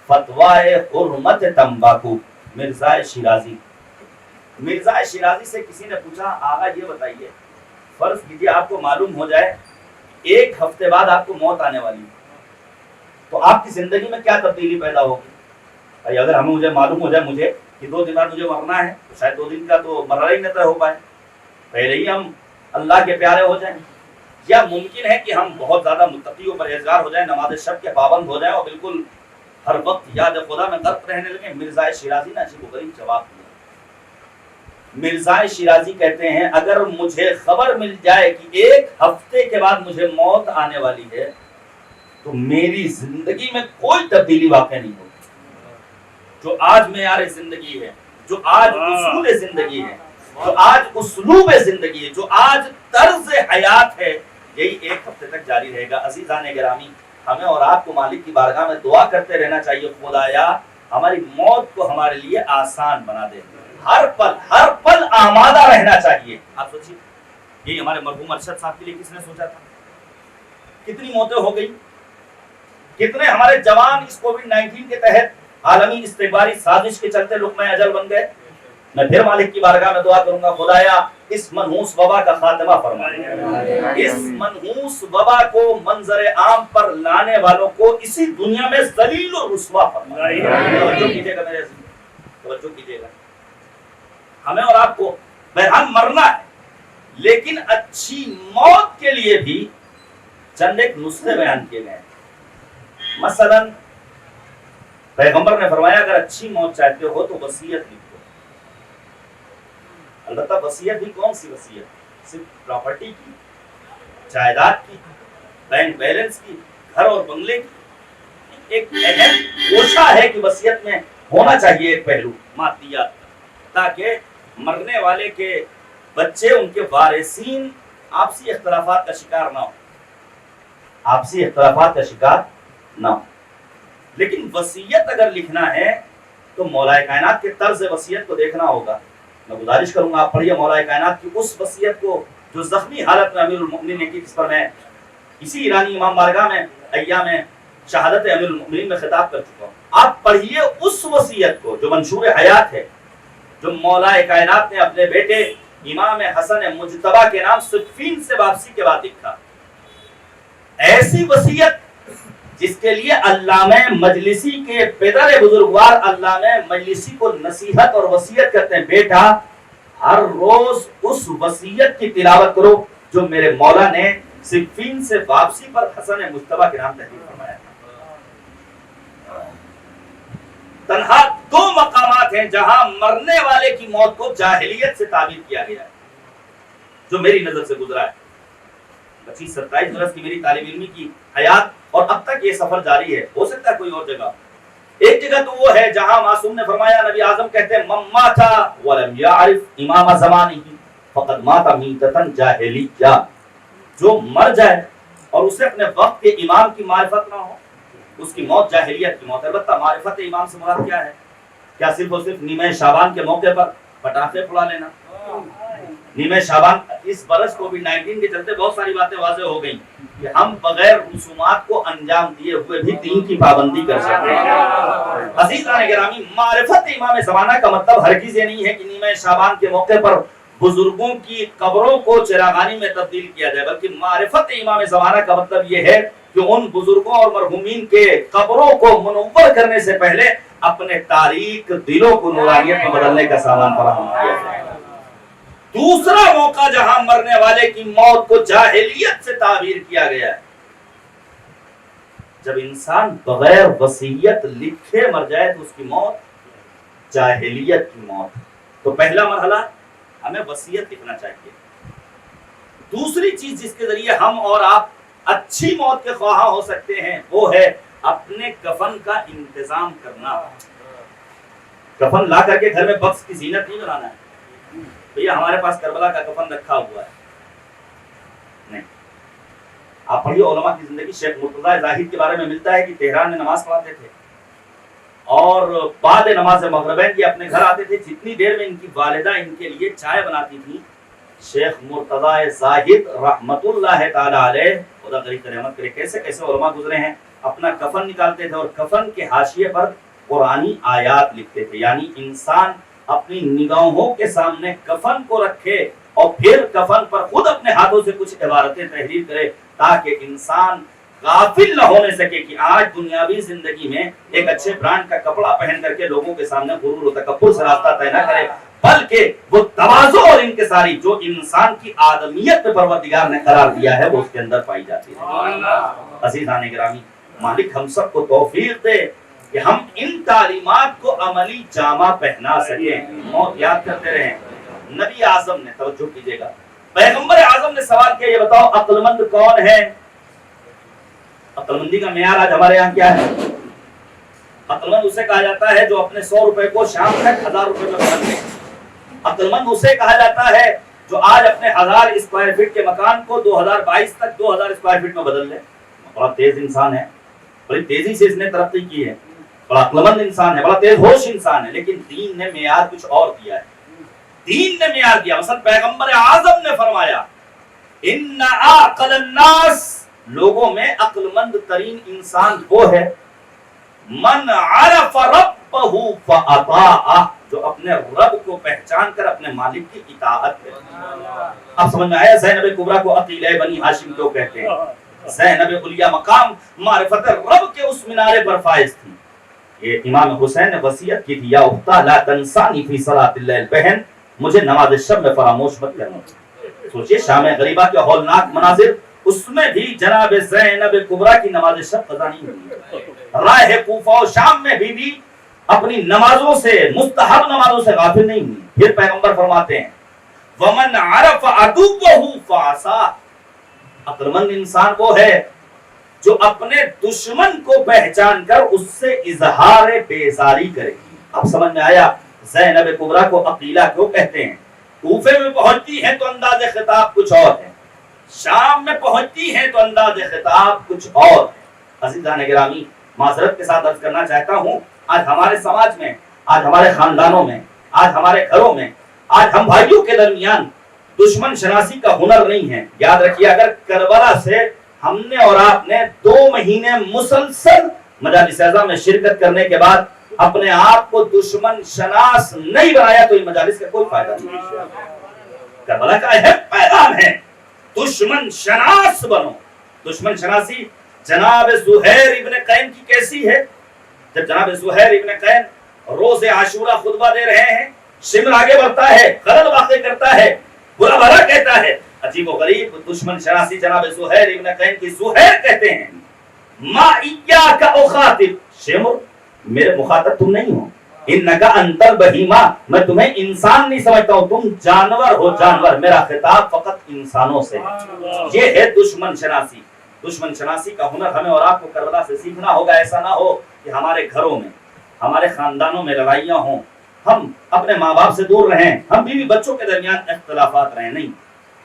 فتوی حرمت تمباکو۔ مرزا شیرازی سے کسی نے پوچھا آقا یہ بتائیے، فرض کیجیے آپ کو معلوم ہو جائے 1 ہفتے بعد آپ کو موت آنے والی ہے، تو آپ کی زندگی میں کیا تبدیلی پیدا ہوگی؟ اگر ہمیں مجھے معلوم ہو جائے مجھے کہ 2 دن بعد مجھے مرنا ہے، تو شاید 2 دن کا تو مرنا ہی نہ طے ہو پائے، پہلے ہی ہم اللہ کے پیارے ہو جائیں، یا ممکن ہے کہ ہم بہت زیادہ متقی و پرہیزگار ہو جائیں، نماز شب کے پابند ہو جائیں اور بالکل ہر وقت یاد خدا میں غرق رہنے لگے۔ مرزا شیرازی نے عجیب و غریب جواب دیا۔ مرزا شیرازی کہتے ہیں اگر مجھے خبر مل جائے کہ 1 ہفتے کے بعد مجھے موت آنے والی ہے تو میری زندگی میں کوئی تبدیلی واقع نہیں ہوگی۔ جو آج معیار زندگی ہے، جو آج اصول زندگی ہے، جو آج اسلوب زندگی ہے، جو آج طرز حیات ہے، یہی 1 ہفتے تک جاری رہے گا۔ عزیزان گرامی، ہمیں اور آپ کو مالک کی بارگاہ میں دعا کرتے رہنا چاہیے خدایا ہماری موت کو ہمارے لیے آسان بنا دے، ہر پل آمادہ رہنا چاہیے۔ آپ سوچیے یہی ہمارے مرحوم ارشد صاحب کے لیے کس نے سوچا تھا؟ کتنی موتیں ہو گئی، کتنے ہمارے جوان اس کووڈ 19 کے تحت عالمی استخباری سازش کے چلتے لقمہ اجل بن گئے۔ میں پھر مالک کی بارگاہ میں دعا کروں گا، خدایا اس منحوس وبا کا خاتمہ فرما، اس منحوس وبا کو منظر عام پر لانے والوں کو اسی دنیا میں ذلیل و رسوا فرما۔ توجہ کیجیے گا میرے عزیز، توجہ کیجیے گا، ہمیں اور آپ کو بہرحال مرنا ہے، لیکن اچھی موت کے لیے بھی چند ایک نسخے بیان کیے گئے ہیں۔ مثلا پیغمبر نے فرمایا اگر اچھی موت چاہتے ہو تو وصیت لکھو۔ البتہ وصیت بھی کون سی وصیت؟ صرف پراپرٹی کی، جائیداد کی، بینک بیلنس کی، گھر اور بنگلے کی؟ ایک اہم گوشہ ہے کہ وصیت میں ہونا چاہیے ایک پہلو مادیات، تاکہ مرنے والے کے بچے، ان کے وارثین آپسی اختلافات کا شکار نہ ہو، آپسی اختلافات کا شکار نہ ہو۔ لیکن وصیت اگر لکھنا ہے تو مولا کائنات کے طرز وصیت کو دیکھنا ہوگا۔ میں گزارش کروں گا آپ پڑھیے مولا کائنات کی اس وصیت کو جو زخمی حالت میں امیر المؤمنین نے کی، جس پر میں اسی ایرانی امام بارگاہ میں ایام شہادت امیر المؤمنین میں خطاب کر چکا ہوں۔ آپ پڑھیے اس وصیت کو جو منشور حیات ہے، جو مولا کائنات نے اپنے بیٹے امام حسن مجتبی کے نام صفین سے واپسی کے بعد لکھا۔ ایسی وصیت جس کے لیے علامہ مجلسی کے پدر بزرگوار علامہ مجلسی کو نصیحت اور وصیت کرتے ہیں، بیٹا ہر روز اس وصیت کی تلاوت کرو جو میرے مولا نے صفین سے واپسی پر حسن مجتبی کے نام تحریر فرمایا۔ تنہا دو مقامات ہیں جہاں مرنے والے کی موت کو جاہلیت سے تعبیر کیا گیا ہے، جو میری نظر سے گزرا ہے۔ 25-27 برس کی میری طالب علمی کی حیات اور اب تک یہ سفر جاری ہے، ہو سکتا ہے کوئی اور جگہ۔ ایک جگہ تو وہ ہے جہاں معصوم نے فرمایا، نبی اعظم کہتے ہیں من مات ولم يعرف امام زمانہ فقد مات میتۃ جاہلیہ، جو مر جائے اور اسے اپنے وقت کے امام کی معرفت نہ ہو، اس کی موت جاہلیت کی موت۔ البتہ معرفت امام سے مراد کیا ہے؟ کیا صرف اور صرف نیمہ شعبان کے موقع پر پٹاخے پھڑا لینا؟ نیمہ شعبان، اس برس کووڈ-19 کے چلتے بہت ساری باتیں واضح ہو گئیں کہ ہم بغیر رسومات کو انجام دیے ہوئے بھی دین کی پابندی کر سکتے ہیں۔ عزیزان گرامی، معرفت امام زمانہ کا مطلب ہرگز یہ نہیں ہے کہ نیمہ شعبان کے موقع پر بزرگوں کی قبروں کو چراغانی میں تبدیل کیا جائے، بلکہ معرفت امام زمانہ کا مطلب یہ ہے کہ ان بزرگوں اور مرحومین کے قبروں کو منور کرنے سے پہلے اپنے تاریک دلوں کو نورانیت میں بدلنے کا سامان فراہم کیا جائے۔ دوسرا موقع جہاں مرنے والے کی موت کو جاہلیت سے تعبیر کیا گیا ہے، جب انسان بغیر وصیت لکھے مر جائے تو اس کی موت جاہلیت کی موت۔ تو پہلا مرحلہ ہمیں وصیت لکھنا چاہیے۔ دوسری چیز جس کے ذریعے ہم اور آپ اچھی موت کے خواہاں ہو سکتے ہیں وہ ہے اپنے کفن کا انتظام کرنا۔ کفن لا کر کے گھر میں بکس کی زینت نہیں بنانا ہے، بھیا ہمارے پاس کربلا کا کفن رکھا ہوا ہے، نہیں۔ آپ پڑھیے علماء کی زندگی، شیخ مرتضی زاہد کے بارے میں ملتا ہے کہ تہران میں نماز پڑھاتے تھے اور بعد نماز مغربین کی اپنے گھر آتے تھے، جتنی دیر میں ان کی والدہ ان کے لیے چائے بناتی تھی، شیخ مرتضی زاہد رحمت اللہ تعالی علیہ، خدا غریب رحمت کرے، کیسے کیسے علماء گزرے ہیں، اپنا کفن نکالتے تھے اور کفن کے حاشیے پر قرآنی آیات لکھتے تھے۔ یعنی انسان اپنی نگاہوں کے سامنے کفن کو رکھے اور پھر کفن پر خود اپنے ہاتھوں سے کچھ عبارتیں تحریر کرے، تاکہ انسان غافل نہ ہونے سکے کہ آج دنیاوی زندگی میں ایک اچھے برانڈ کا کپڑا پہن کر کے لوگوں کے سامنے غرور و تکبر سے راستہ طے نہ کرے، بلکہ وہ تواضع اور انکساری جو انسان کی آدمیت میں پروردگار نے قرار دیا ہے وہ اس کے اندر پائی جاتی ہے۔ عزیزان گرامی، مالک ہم سب کو توفیق دے کہ ہم ان تعلیمات کو عملی جامہ پہنا سکیں، موت یاد کرتے رہیں۔ نبی اعظم نے، توجہ کیجئے گا، پیغمبر اعظم نے سوال کیا، یہ بتاؤ عقل مند کون ہے؟ عقل مندی کا معیار آج ہمارے یہاں کیا ہے؟ عقل مند اسے کہا جاتا ہے جو اپنے 100 روپے کو شام تک 1000 روپے میں بدل لے۔ عقل مند اسے کہا جاتا ہے جو آج اپنے 1000 اسکوائر فٹ کے مکان کو 2022 تک 2000 اسکوائر فٹ میں بدل لے۔ بڑا تیز انسان ہے، بڑی تیزی سے اس نے ترقی کی ہے، بڑا عقل مند انسان ہے، بڑا تیز ہوش انسان ہے، لیکن دین نے معیار کچھ اور دیا ہے۔ دین نے معیار دیا، مثلا پیغمبر اعظم نے فرمایا ان اعقل الناس، لوگوں میں عقل مند ترین انسان وہ ہے من عرف ربہ فاطاعہ، جو اپنے رب کو پہچان کر اپنے مالک کی اطاعت کرے. اب سمجھ میں آیا زینب کبریٰ کو عقیلہ بنی ہاشم کیوں کہتے ہیں؟ زینب علیہ مقام معرفت رب کے اس مینارے پر فائز تھی. یہ امام حسین نے وصیت کی تھی، یا اختہ لا تنسانی فی صلاۃ اللیل، بہن مجھے نماز شب میں فراموش مت کرنا. سوچئے شام غریبہ کے ہولناک مناظر، اس میں بھی جناب زینب کبریٰ کی نماز شب قضا نہیں ہوئی. راہ کوفہ و شام میں بھی اپنی نمازوں سے، مستحب نمازوں سے غافل نہیں ہوئی. پھر پیغمبر فرماتے ہیں وَمَنْ عَرَفَ عَدُوَّهُ فَعَصَاهُ، عقل مند انسان وہ ہے جو اپنے دشمن کو پہچان کر اس سے اظہار بیزاری کرے گی. اب سمجھ میں آیا زینب کبریٰ کو عقیلہ کیوں کہتے ہیں؟ کوفے میں پہنچتی ہیں تو انداز خطاب کچھ اور ہے، شام میں پہنچتی ہیں تو انداز خطاب کچھ اور ہے. عزیزان گرامی، معذرت کے ساتھ عرض کرنا چاہتا ہوں، آج ہمارے سماج میں، آج ہمارے خاندانوں میں، آج ہمارے گھروں میں، آج ہم بھائیوں کے درمیان دشمن شناسی کا ہنر نہیں ہے. یاد رکھیے، اگر کربلا سے ہم نے اور آپ نے 2 مہینے مسلسل مجالس اعظہ میں شرکت کرنے کے بعد اپنے آپ کو دشمن شناس نہیں بنایا تو ان مجالس کا کوئی فائدہ نہیں. کربلا کا اہم پیغام ہے دشمن شناس بنو. دشمن شناسی جناب زہیر ابن قین کی کیسی ہے؟ جب جناب زہیر ابن قین روز عاشورہ خطبہ دے رہے ہیں، شمر آگے بڑھتا ہے، خلل واقع کرتا ہے، برا بھلا کہتا ہے. عجیب و غریب دشمن شناسی جناب زہیر ابن قین کی. زہیر کہتے ہیں ما ایاک اخاطب، شمر میرے مخاطب تم نہیں ہو، انکا انت البہیمہ، میں تمہیں انسان نہیں سمجھتا ہوں، تم جانور ہو جانور، میرا خطاب فقط انسانوں سے. یہ ہے دشمن شناسی. دشمن شناسی کا ہنر ہمیں اور آپ کو کربلا سے سیکھنا ہوگا. ایسا نہ ہو کہ ہمارے گھروں میں، ہمارے خاندانوں میں لڑائیاں ہوں، ہم اپنے ماں باپ سے دور رہیں، ہم بیوی بچوں کے درمیان اختلافات رہیں. نہیں،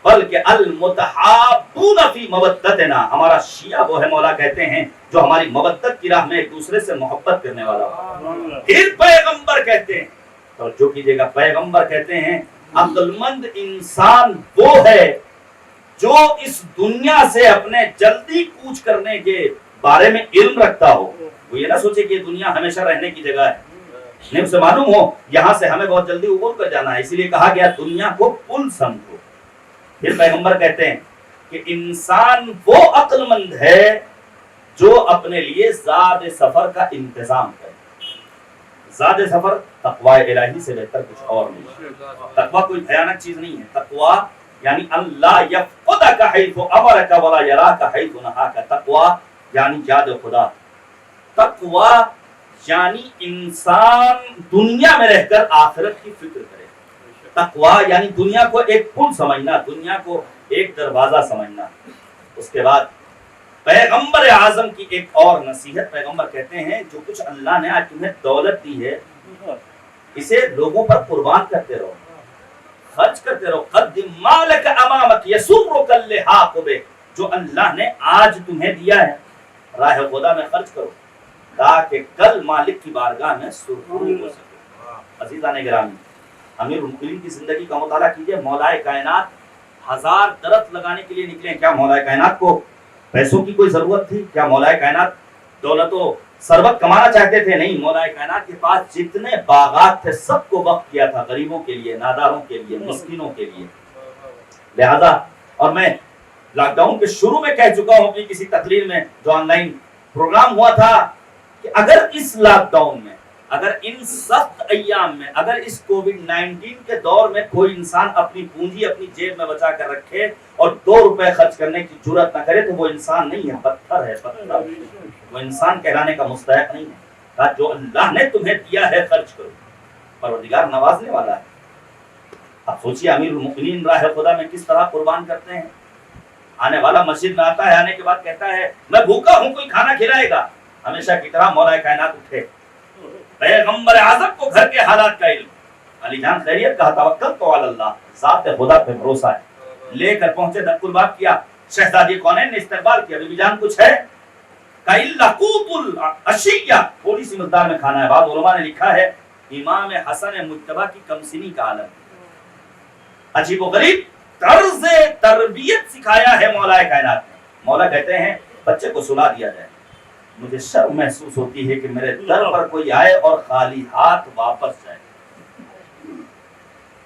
بلکہ المتحابون فی مودتنا، ہمارا شیعہ وہ ہے مولا کہتے ہیں جو ہماری مودت کی راہ میں ایک دوسرے سے محبت کرنے والا. پھر پیغمبر کہتے ہیں، توجہ کیجئے گا، پیغمبر کہتے ہیں عقل مند انسان وہ ہے جو اس دنیا سے اپنے جلدی کوچ کرنے کے بارے میں علم رکھتا ہو. وہ یہ نہ سوچے کہ یہ دنیا ہمیشہ رہنے کی جگہ ہے، نہیں، اسے معلوم ہو یہاں سے ہمیں بہت جلدی عبور کر جانا ہے، اسی لیے کہا گیا دنیا کو پل سمجھو. پھر پیغمبر کہتے ہیں کہ انسان وہ عقل مند ہے جو اپنے لیے زاد سفر کا انتظام کرے. زاد سفر تقوی الہی سے بہتر کچھ اور نہیں. تقوی کوئی بھیانک چیز نہیں ہے. تقوی یعنی اللہ یفقدک حیث امرک ولا یراک حیث نہاک. تقوی یعنی یاد خدا. تقوی یعنی انسان دنیا میں رہ کر آخرت کی فکر کرے. تقوی یعنی دنیا کو ایک پل سمجھنا، دنیا کو ایک دروازہ سمجھنا. اس کے بعد پیغمبر اعظم کی ایک اور نصیحت. پیغمبر کہتے ہیں جو کچھ اللہ نے آج تمہیں دولت دی ہے اسے لوگوں پر قربان کرتے رہو، خرچ کرتے رہو. قدم مالک امامک یسرک اللحاق بہ، جو اللہ نے آج تمہیں دیا ہے راہ خدا میں خرچ کرو تاکہ کل مالک کی بارگاہ میں سرخرو ہو سکے. عزیزان گرامی، امیر المؤمنین کی زندگی کا مطالعہ کیجئے. مولا کائنات 1000 درخت لگانے کے لیے نکلے. کیا مولا کائنات کو پیسوں کی کوئی ضرورت تھی؟ کیا مولا کائنات دولت و ثروت کمانا چاہتے تھے؟ نہیں، مولا کائنات کے پاس جتنے باغات تھے سب کو وقف کیا تھا غریبوں کے لیے، ناداروں کے لیے، مسکینوں کے لیے. لہذا، اور میں لاک ڈاؤن کے شروع میں کہہ چکا ہوں اپنی کسی تقریر میں جو آن لائن پروگرام ہوا تھا کہ اگر اس لاک ڈاؤن میں، اگر ان سخت ایام میں، اگر اس کووڈ-19 کے دور میں کوئی انسان اپنی پونجی اپنی جیب میں بچا کر رکھے اور 2 روپے خرچ کرنے کی جرات نہ کرے تو وہ انسان نہیں ہے، پتھر ہے. پتھر وہ انسان کہلانے کا مستحق نہیں ہے. جو اللہ نے تمہیں دیا ہے خرچ کرو، پروردگار نوازنے والا ہے. اب سوچیے امیر المؤمنین راہ خدا میں کس طرح قربان کرتے ہیں. آنے والا مسجد میں آتا ہے، آنے کے بعد کہتا ہے میں بھوکا ہوں، کوئی کھانا کھلائے گا. ہمیشہ کی طرح مولا کائنات اٹھے. پیغمبر اعظم کو گھر کے حالات کا علم. علی جان خیریت کہا توکل تو علی اللہ، ذات خدا پہ بھروسہ ہے. لے کر پہنچے، دھک الباب کیا. شہزادی کونین نے استقبال کیا. بی بی جان کچھ ہے؟ کَإِلَّا قُوتُ الْعَشِيَّةِ، تھوڑی سی مقدار میں کھانا ہے. بعض علماء نے لکھا ہے امام حسن مجتبی کی کمسنی کا عالم. عجیب و غریب طرز تربیت سکھایا ہے مولا کائنات نے. مولا کہتے ہیں بچے کو سلا دیا جائے. مجھے شرم محسوس ہوتی ہے کہ میرے در پر کوئی آئے اور خالی ہاتھ واپس جائے.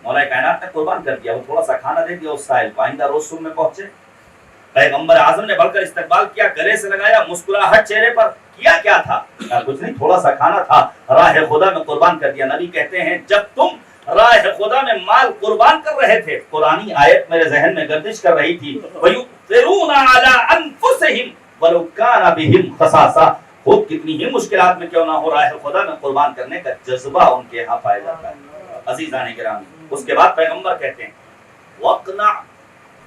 مولا کائنات نے قربان کر دیا، وہ تھوڑا سا کھانا دے دیا اس سائل کو، آئندہ روز صبح میں پہنچے، پیغمبر اعظم نے بڑھ کر استقبال کیا، گلے سے لگایا، مسکراہٹ چہرے پر، کیا تھا؟ کچھ نہیں، تھوڑا سا کھانا تھا، راہ خدا میں قربان کر دیا۔ نبی کہتے ہیں جب تم راہ خدا میں مال قربان کر رہے تھے، قرآنی آیت میرے ذہن میں گردش کر رہی تھی، وَيُؤْثِرُونَ عَلَىٰ أَنفُسِهِمْ وَلَوْ كَانَ بِهِمْ خَصَاصَةٌ، خود کتنی ہی مشکلات میں کیوں نہ ہو، راہ خدا میں قربان کرنے کا جذبہ ان کے ہاں پایا جاتا ہے۔ عزیزان گرامی، اس کے بعد پیغمبر کہتے ہیں وَاقْنَعْ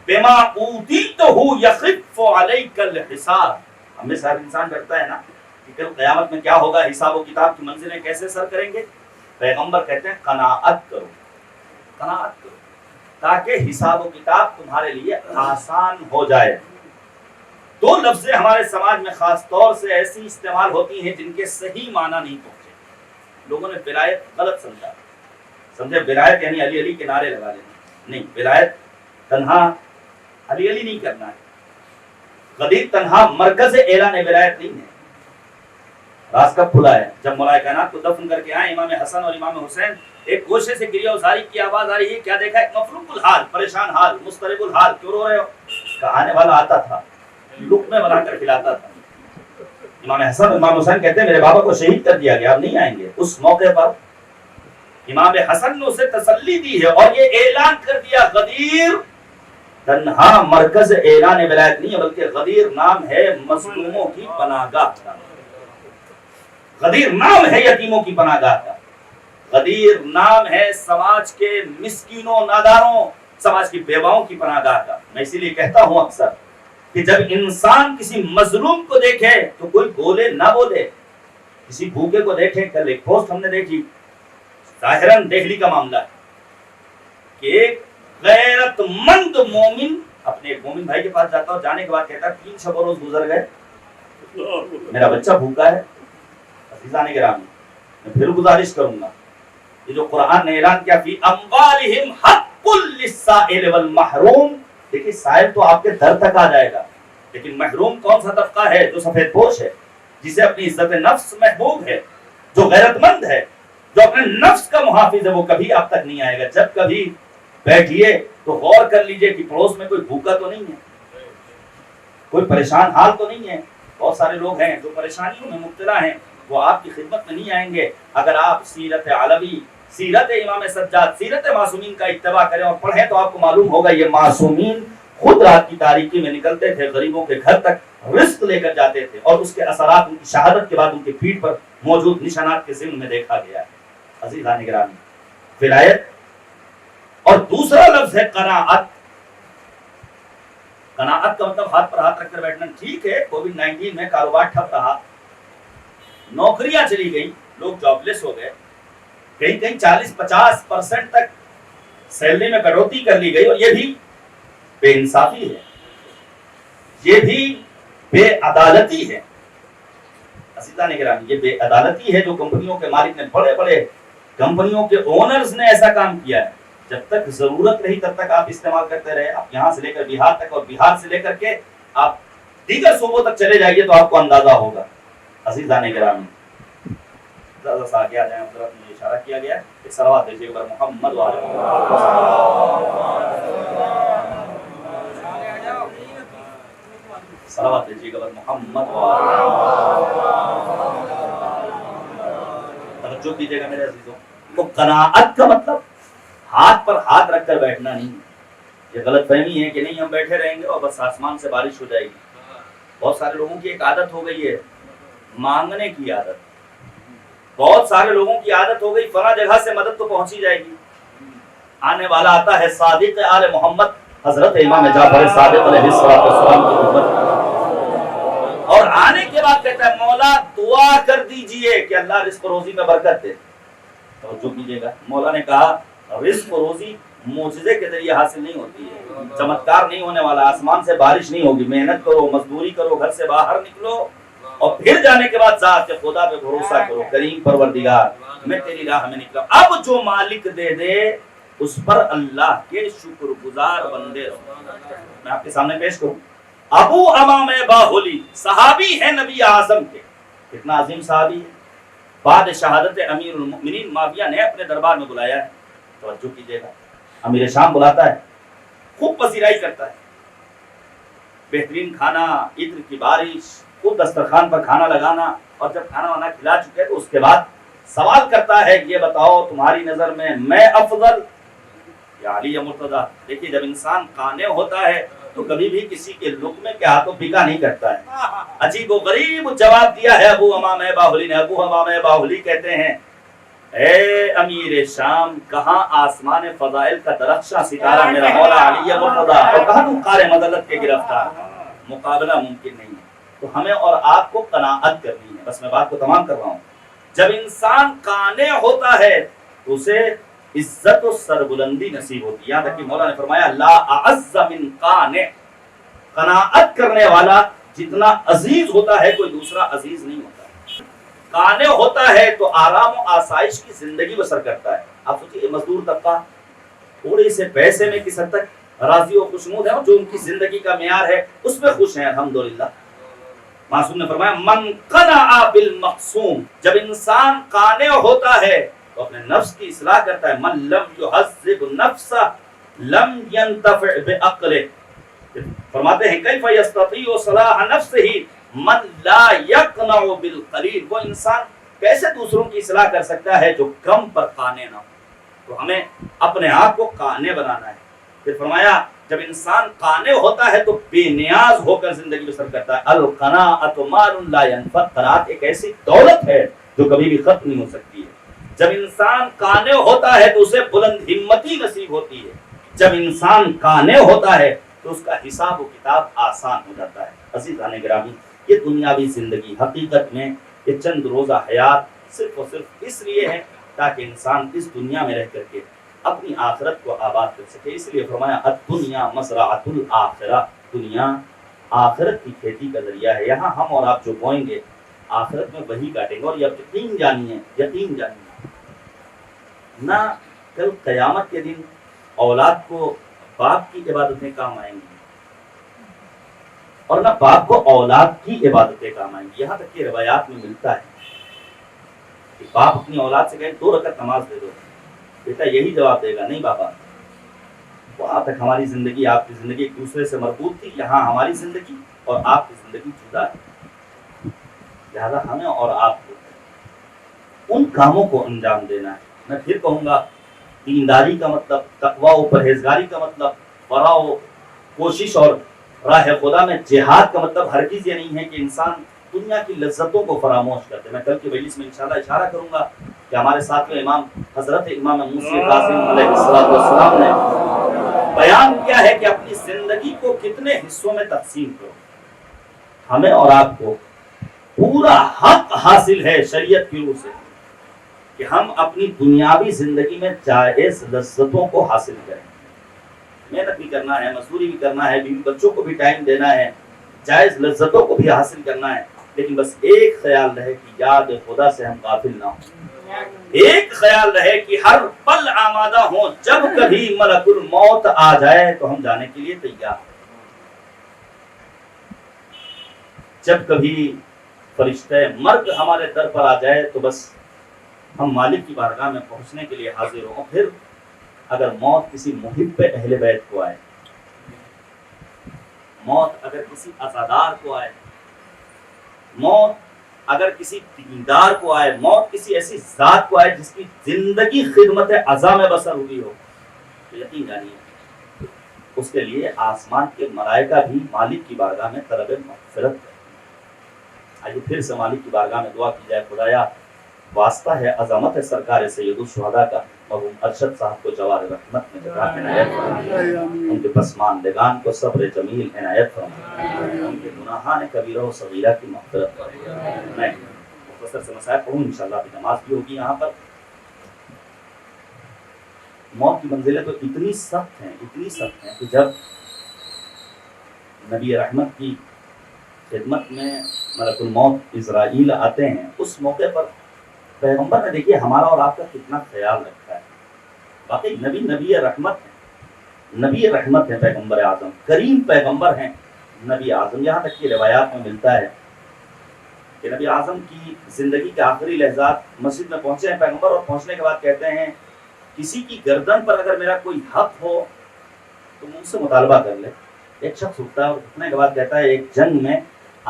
بِمَا أُوتِيتُهُ يَخِفُّ عَلَيْكَ الْحِسَابُ۔ ہمیں سارا انسان ڈرتا ہے نا کہ کل قیامت میں کیا ہوگا، حساب و کتاب کی منزلیں کیسے سر کریں گے۔ پیغمبر کہتے ہیں قناعت کرو، قناعت کرو، تاکہ حساب و کتاب تمہارے لیے آسان ہو جائے۔ دو لفظیں ہمارے سماج میں خاص طور سے ایسی استعمال ہوتی ہیں جن کے صحیح معنی نہیں پہنچے۔ لوگوں نے ولایت غلط سمجھے ولایت یعنی علی علی کے نعرے لگا لینا، نہیں، ولایت تنہا علی علی نہیں کرنا ہے، غدیر تنہا مرکز اعلان ولایت نہیں ہے۔ راز کب کھلا ہے؟ جب مولا کائنات کو دفن کر کے آئے امام حسن اور امام حسین، ایک گوشے سے گریہ ازاری کی آواز آ رہی ہے، کیا دیکھا؟ ایک مفلوق الحال، پریشان حال، مضطرب الحال، کیوں رو رہے ہو؟ کہانے والا آتا تھا، لقمے بنا کر کھلاتا تھا۔ امام حسن اور امام حسین کہتے ہیں میرے بابا کو شہید کر دیا گیا، اب نہیں آئیں گے۔ اس موقع پر امام حسن نے اسے تسلی دی ہے اور یہ اعلان کر دیا، غدیر تنہا مرکز اعلان ولایت نہیں ہے، بلکہ غدیر نام ہے مظلوموں کی پناہ گاہ کا، غدیر نام ہے یتیموں کی پناہ گاہ کا، غدیر نام ہے سماج کے مسکینوں ناداروں، سماج کی بیواؤں کی پناہ گاہ کا۔ میں اسی لیے کہتا ہوں اکثر کہ جب انسان کسی مظلوم کو دیکھے تو کوئی بولے نہ بولے، کسی بھوکے کو دیکھے، کل ایک پوسٹ ہم نے دیکھی، ظاہراً دہلی کا معاملہ ہے کہ ایک غیرت مند مومن اپنے ایک مومن بھائی کے پاس جاتا ہوں، جانے کے بعد کہتا ہے 3 شب و روز گزر گئے، میرا بچہ بھوکا ہے۔ عزیزان گرامی، میں پھر گزارش کروں گا، یہ جو قرآن نے اعلان کیا فی اموالہم حق للسائل والمحروم، دیکھیں سائل تو آپ کے در تک آ جائے گا، لیکن محروم کون سا طبقہ ہے؟ جو سفید پوش ہے، جسے اپنی عزت نفس محبوب ہے، جو غیرت مند ہے، جو اپنے نفس کا محافظ ہے، وہ کبھی آپ تک نہیں آئے گا۔ جب کبھی بیٹھیے تو غور کر لیجئے کہ پڑوس میں کوئی بھوکا تو نہیں ہے، کوئی پریشان حال تو نہیں ہے۔ بہت سارے لوگ ہیں جو پریشانیوں میں مبتلا ہیں، وہ آپ کی خدمت میں نہیں آئیں گے۔ اگر آپ سیرت علوی، سیرت امام سجاد، سیرت معصومین کا اتباع کریں اور پڑھیں تو آپ کو معلوم ہوگا یہ معصومین خود رات کی تاریکی میں نکلتے تھے، غریبوں کے گھر تک رزق لے کر جاتے تھے، اور اس کے اثرات ان کی شہادت کے بعد ان کی پیٹھ پر موجود نشانات کے ضمن میں دیکھا گیا ہے۔ عزیزان گرامی، ولایت اور دوسرا لفظ ہے قناعت۔ قناعت کا مطلب ہاتھ پر ہاتھ رکھ کر بیٹھنا۔ ٹھیک ہے، کووڈ-19 میں کاروبار ٹھپ رہا، نوکریاں چلی گئی، لوگ جاب لیس ہو گئے، کہیں 40-50% تک سیلری میں کٹوتی کر لی گئی، اور یہ بھی بے انصافی ہے، یہ بھی بے عدالتی ہے۔ عزیزان گرامی، یہ بے عدالتی ہے جو کمپنیوں کے مالک نے، بڑے بڑے کمپنیوں کے اونرز نے ایسا کام کیا ہے۔ جب تک ضرورت رہی تب تک آپ استعمال کرتے رہے، آپ یہاں سے لے کر بہار تک، اور بہار سے لے کر کے آپ دیگر صوبوں تک چلے جائیے تو آپ کو اندازہ ہوگا۔ عزیزان گرامی، ذرا سا آگے آ جائیں، حضرت نے اشارہ کیا گیا ہے کہ صلوات دیجیے پر محمد وعلیہ صلوات دیجیے پر محمد وعلیہ۔ توجہ کیجیے گا میرے عزیزوں، تو قناعت کا مطلب ہاتھ پر ہاتھ رکھ کر بیٹھنا نہیں۔ یہ غلط فہمی ہے کہ نہیں ہم بیٹھے رہیں گے اور بس آسمان سے بارش ہو جائے گی۔ بہت سارے لوگوں کی ایک عادت ہو گئی ہے مانگنے کی عادت، بہت سارے لوگوں کی عادت ہو گئی فلاں جگہ سے مدد تو پہنچی جائے گی۔ آنے والا آتا ہے صادق آل محمد حضرت امام جعفر صادق علیہ السلام کی خدمت، اور آنے کے بعد کہتا ہے مولا دعا کر دیجئے کہ اللہ رزق و روزی میں برکت دے۔ توجہ کیجیے گا، مولا نے کہا رزق و روزی معجزے کے ذریعے حاصل نہیں ہوتی ہے، چمتکار نہیں ہونے والا، آسمان سے بارش نہیں ہوگی، محنت کرو، مزدوری کرو، گھر سے باہر نکلو، اور پھر جانے کے بعد ذات خدا پہ بھروسہ کرو، کریم پروردگار میں تیری راہ میں نکلا۔ اب جو مالک دے دے اس پر اللہ کے شکر گزار بندے رہو۔ میں آپ کے سامنے پیش کروں، ابو امام باہلی صحابی ہے نبی اعظم کے، کتنا عظیم صحابی ہے۔ بعد شہادت امیر المؤمنین معاویہ نے اپنے دربار میں بلایا ہے، توجہ کیجیے گا، امیر شام بلاتا ہے، خوب پذیرائی کرتا ہے، بہترین کھانا، عطر کی بارش، خوب دسترخوان پر کھانا لگانا، اور جب کھانا وانا کھلا چکے تو اس کے بعد سوال کرتا ہے یہ بتاؤ تمہاری نظر میں افضل یا علی مرتضیٰ؟ دیکھیے جب انسان قانع ہوتا ہے تو کبھی بھی کسی کے لقمے کے ہاتھوں پھیکا نہیں کرتا ہے۔ عجیب و غریب جواب دیا ہے ابو امامہ باہلی نے۔ ابو امامہ باہلی کہتے ہیں اے امیر شام، کہاں آسمان فضائل کا درخشاں ستارہ میرا مولا علی مرتضیٰ، اور کہاں تم قار مذلت کے گرفتار، مقابلہ ممکن نہیں ہے۔ تو ہمیں اور آپ کو قناعت کرنی ہے۔ بس میں بات کو تمام کر رہا ہوں۔ جب انسان قانع ہوتا ہے تو اسے عزت و سربلندی نصیب ہوتی ہے۔ یہاں تک کہ مولا نے فرمایا لا اعز من قانع، قناعت کرنے والا جتنا عزیز ہوتا ہے کوئی دوسرا عزیز نہیں ہوتا۔ قانع ہوتا ہے تو آرام و آسائش کی زندگی بسر کرتا ہے۔ آپ سوچئے مزدور طبقہ تھوڑے سے پیسے میں کس حد تک راضی و خوشنود ہے، اور جو ان کی زندگی کا معیار ہے اس میں خوش ہیں الحمدللہ۔ معصوم نے فرمایا من قنع بالمقسوم، جب انسان قانع ہوتا ہے تو اپنے نفس کی اصلاح کرتا ہے۔ من لم يهذب نفسه لم ينتفع بعقله، فرماتے ہیں کیف يستطيع صلاح نفسه من لا يقنع بالقليل، وہ انسان کیسے دوسروں کی اصلاح کر سکتا ہے جو کم پر قانع نہ ہو۔ تو ہمیں اپنے آپ کو قانع بنانا ہے۔ پھر فرمایا جب انسان قانع ہوتا ہے تو بے نیاز ہو کر زندگی بسر کرتا ہے۔ القناعۃ مال لا ينفد، قناعت ایک ایسی دولت ہے جو کبھی بھی ختم نہیں ہو سکتی ہے۔ جب انسان قانع ہوتا ہے تو اسے بلند ہمتی نصیب ہوتی ہے۔ جب انسان قانع ہوتا ہے تو اس کا حساب و کتاب آسان ہو جاتا ہے۔ عزیزان گرامی، یہ دنیاوی زندگی حقیقت میں یہ چند روزہ حیات صرف اور صرف اس لیے ہے تاکہ انسان اس دنیا میں رہ کر کے اپنی آخرت کو آباد کر سکے۔ اس لیے فرمایا الدنیا مزرعۃ الآخرہ، دنیا آخرت کی کھیتی کا ذریعہ ہے۔ یہاں ہم اور آپ جو بوئیں گے آخرت میں وہی کاٹیں گے۔ اور یقین جانیے نہ کل قیامت کے دن اولاد کو باپ کی عبادتیں کام آئیں گی اور نہ باپ کو اولاد کی عبادتیں کام آئیں گی۔ یہاں تک کہ روایات میں ملتا ہے کہ باپ اپنی اولاد سے کہے 2 رکعت نماز دے دو، بیٹا یہی جواب دے گا نہیں بابا، وہاں تک ہماری زندگی آپ کی زندگی ایک دوسرے سے مربوط تھی، یہاں ہماری زندگی اور آپ کی زندگی جدا ہے۔ لہذا ہمیں اور آپ کو ان کاموں کو انجام دینا ہے۔ میں پھر کہوں گا دینداری کا مطلب، تقویٰ و پرہیزگاری کا مطلب، ورع و کوشش اور راہ خدا میں جہاد کا مطلب ہرگز یہ نہیں ہے کہ انسان دنیا کی لذتوں کو فراموش کرتے۔ میں کل کی مجلس میں انشاءاللہ اشارہ کروں گا کہ ہمارے ساتھ میں امام حضرت امام موسی قاسم علیہ السلام نے بیان کیا ہے کہ اپنی زندگی کو کتنے حصوں میں تقسیم کرو۔ ہمیں اور آپ کو پورا حق حاصل ہے شریعت کی روح سے کہ ہم اپنی دنیاوی زندگی میں جائز لذتوں کو حاصل کریں۔ محنت بھی کرنا ہے، مزدوری بھی کرنا ہے، بیوی بچوں کو بھی ٹائم دینا ہے، جائز لذتوں کو بھی حاصل کرنا ہے، لیکن بس ایک خیال رہے کہ یاد خدا سے ہم غافل نہ ہوں۔ ایک خیال رہے کہ ہر پل آمادہ ہوں، جب کبھی ملک الموت آ جائے تو ہم جانے کے لیے تیار ہیں۔ جب کبھی فرشتہ مرگ ہمارے در پر آ جائے تو بس ہم مالک کی بارگاہ میں پہنچنے کے لیے حاضر ہوں۔ پھر اگر موت کسی محب اہل بیت کو آئے، موت اگر کسی عزادار کو آئے، موت اگر کسی دیندار کو آئے، موت کسی ایسی ذات کو آئے جس کی زندگی خدمت عزا میں بسر ہوئی ہو، تو یقین جانیے اس کے لیے آسمان کے ملائکہ بھی مالک کی بارگاہ میں طلب مغفرت کریں۔ آئیے پھر سے مالک کی بارگاہ میں دعا کی جائے۔ خدایا واسطہ ہے عظمت ہے سرکار سید الشہداء کا، مرحوم ارشد صاحب کو جوار رحمت میں جگہ عنایت فرما، ان کے پسماندگان کو صبر جمیل عنایت فرما، ان کے گناہان کبیرہ و صغیرہ کی مغفرت فرما۔ میں مختصر سے مسائل پڑھوں، انشاءاللہ ابھی نماز بھی ہوگی یہاں پر۔ موت کی منزلیں تو اتنی سخت ہیں کہ جب نبی رحمت کی خدمت میں ملک الموت عزرائیل آتے ہیں، اس موقع پر پیغمبر نے دیکھیے ہمارا اور آپ کا کتنا خیال رکھا ہے۔ واقعی نبی رحمت ہے پیغمبر اعظم، کریم پیغمبر ہیں نبی اعظم۔ یہاں تک کہ روایات میں ملتا ہے کہ نبی اعظم کی زندگی کے آخری لحظات مسجد میں پہنچے ہیں پیغمبر، اور پہنچنے کے بعد کہتے ہیں کسی کی گردن پر اگر میرا کوئی حق ہو تو مجھ سے مطالبہ کر لے. ایک شخص اٹھتا ہے اور اٹھنے کے بعد کہتا ہے ایک جنگ میں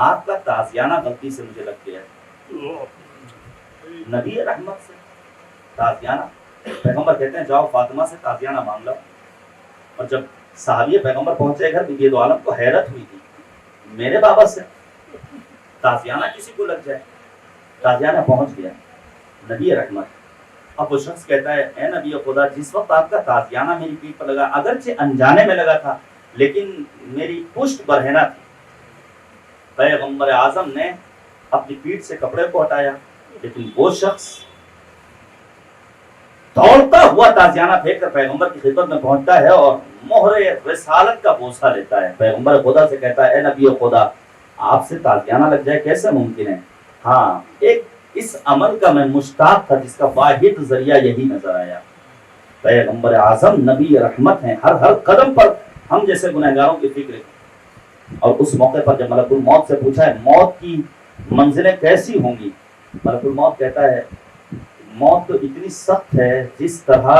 آپ کا تازیانہ غلطی سے مجھے لگ گیا ہے. نبی رحمت سے تازیانہ, پیغمبر کہتے ہیں جاؤ فاطمہ سے تازیانہ مانگ لو. اور جب صحابی پیغمبر پہنچے گھر یہ دو عالم کو حیرت ہوئی تھی, میرے بابا سے تازیانہ کسی کو لگ جائے. تازیانہ پہنچ گیا نبی رحمت. اب وہ شخص کہتا ہے اے نبی خدا, جس وقت آپ کا تازیانہ میری پیٹھ پر لگا, اگرچہ انجانے میں لگا تھا لیکن میری پشت برہنہ تھی. پیغمبر اعظم نے اپنی پیٹھ سے کپڑے کو ہٹایا, لیکن وہ شخص دوڑتا ہوا تازیانہ پھینک کر پیغمبر کی خدمت میں پہنچتا ہے اور مہر رسالت کا بوسہ لیتا ہے. پیغمبر خدا سے کہتا ہے اے نبی خدا, آپ سے تازیانہ لگ جائے کیسے ممکن ہے؟ ہاں, ایک اس عمل کا میں مشتاق تھا جس کا واحد ذریعہ یہی نظر آیا. پیغمبر اعظم نبی رحمت ہیں, ہر قدم پر ہم جیسے گنہگاروں کی فکر ہے. اور اس موقع پر جب ملک الموت سے پوچھا ہے موت کی منزلیں کیسی ہوں گی, ملک الموت کہتا ہے موت تو اتنی سخت ہے جس طرح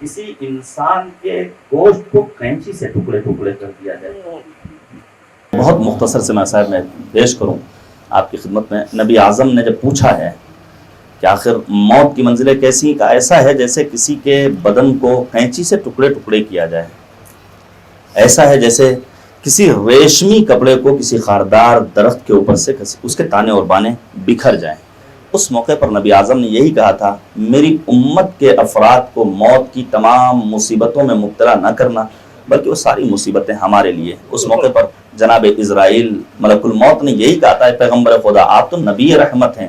کسی انسان کے گوشت کو کینچی سے ٹکڑے ٹکڑے کر دیا جائے. بہت مختصر سے میں صاحب میں پیش کروں آپ کی خدمت میں. نبی اعظم نے جب پوچھا ہے کہ آخر موت کی منزلیں کیسی, کا ایسا ہے جیسے کسی کے بدن کو کینچی سے ٹکڑے ٹکڑے کیا جائے, ایسا ہے جیسے کسی ریشمی کپڑے کو کسی خاردار درخت کے اوپر سے اس کے تانے اور بانے بکھر جائیں. اس موقع پر نبی اعظم نے یہی کہا تھا میری امت کے افراد کو موت کی تمام مصیبتوں میں مبتلا نہ کرنا, بلکہ وہ ساری مصیبتیں ہمارے لیے. اس موقع پر جناب اسرائیل ملک الموت نے یہی کہا تھا پیغمبر خدا آپ تو نبی رحمت ہیں,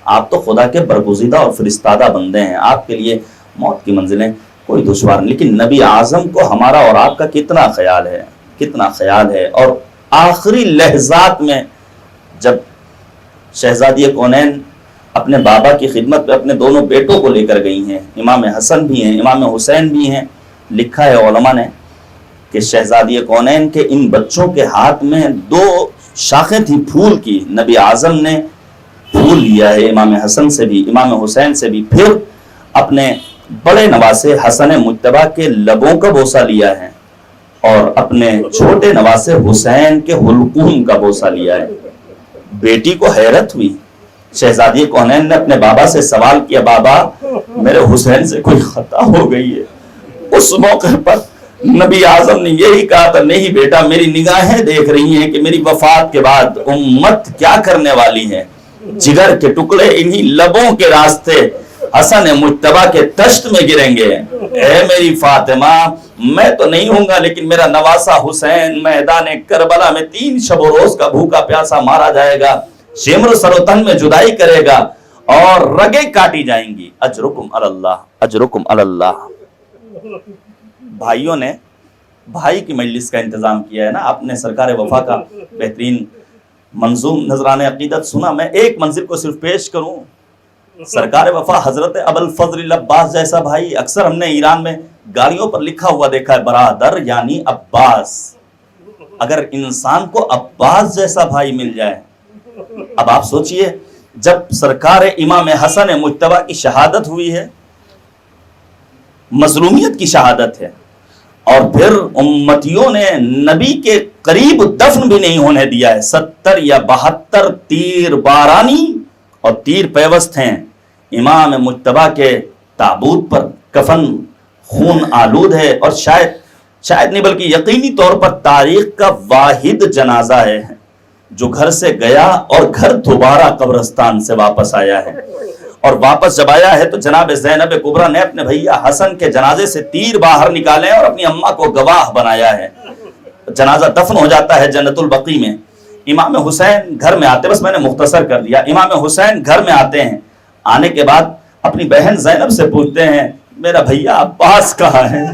آپ تو خدا کے برگزیدہ اور فرستادہ بندے ہیں, آپ کے لیے موت کی منزلیں کوئی دشوار نہیں. لیکن نبی اعظم کو ہمارا اور آپ کا کتنا خیال ہے, کتنا خیال ہے. اور آخری لحظات میں جب شہزادی کونین اپنے بابا کی خدمت پہ اپنے دونوں بیٹوں کو لے کر گئی ہیں, امام حسن بھی ہیں امام حسین بھی ہیں, لکھا ہے علماء نے کہ شہزادی کونین کے ان بچوں کے ہاتھ میں 2 شاخیں تھی پھول کی. نبی اعظم نے پھول لیا ہے امام حسن سے بھی امام حسین سے بھی, پھر اپنے بڑے نواسے حسن مجتبی کے لبوں کا بوسہ لیا ہے اور اپنے چھوٹے نواسے حسین کے حلقوم کا بوسہ لیا ہے. بیٹی کو حیرت ہوئی. شہزادی کونین نے اپنے بابا سے سوال کیا بابا میرے حسین سے کوئی خطا ہو گئی ہے؟ اس موقع پر نبی اعظم نے یہی کہا تھا نہیں بیٹا, میری نگاہیں دیکھ رہی ہیں کہ میری وفات کے بعد امت کیا کرنے والی ہے. جگر کے ٹکڑے انہی لبوں کے راستے حسن مجتبی کے تشت میں گریں گے. اے میری فاطمہ, میں تو نہیں ہوں گا لیکن میرا نواسا حسین میدان کربلا میں 3 شب و روز کا بھوکا پیاسا مارا جائے گا, شمر سر و تن میں جدائی کرے گا اور رگیں کاٹی جائیں گی. اجرکم اللہ, اجرکم اللہ. بھائیوں نے بھائی کی مجلس کا انتظام کیا ہے نا. آپ نے سرکار وفا کا بہترین منظوم نذران عقیدت سنا. میں ایک منظر کو صرف پیش کروں. سرکار وفا حضرت ابوالفضل عباس جیسا بھائی, اکثر ہم نے ایران میں گاڑیوں پر لکھا ہوا دیکھا ہے برادر یعنی عباس. اگر انسان کو عباس جیسا بھائی مل جائے, اب آپ سوچئے جب سرکار امام حسن مجتبی کی شہادت ہوئی ہے, مظلومیت کی شہادت ہے, اور پھر امتیوں نے نبی کے قریب دفن بھی نہیں ہونے دیا ہے. 70 یا 72 تیر بارانی اور تیر پیوست ہیں امام مجتبی کے تابوت پر. کفن خون آلود ہے اور شاید نہیں بلکہ یقینی طور پر تاریخ کا واحد جنازہ ہے جو گھر سے گیا اور گھر دوبارہ قبرستان سے واپس آیا ہے. اور واپس جب آیا ہے تو جناب زینب کبریٰ نے اپنے بھیا حسن کے جنازے سے تیر باہر نکالے اور اپنی اماں کو گواہ بنایا ہے. جنازہ دفن ہو جاتا ہے جنت البقیع میں. امام حسین گھر میں آتے, بس میں نے مختصر کر دیا, امام حسین گھر میں آتے ہیں. آنے کے بعد اپنی بہن زینب سے پوچھتے ہیں میرا بھیا عباس کہاں ہے؟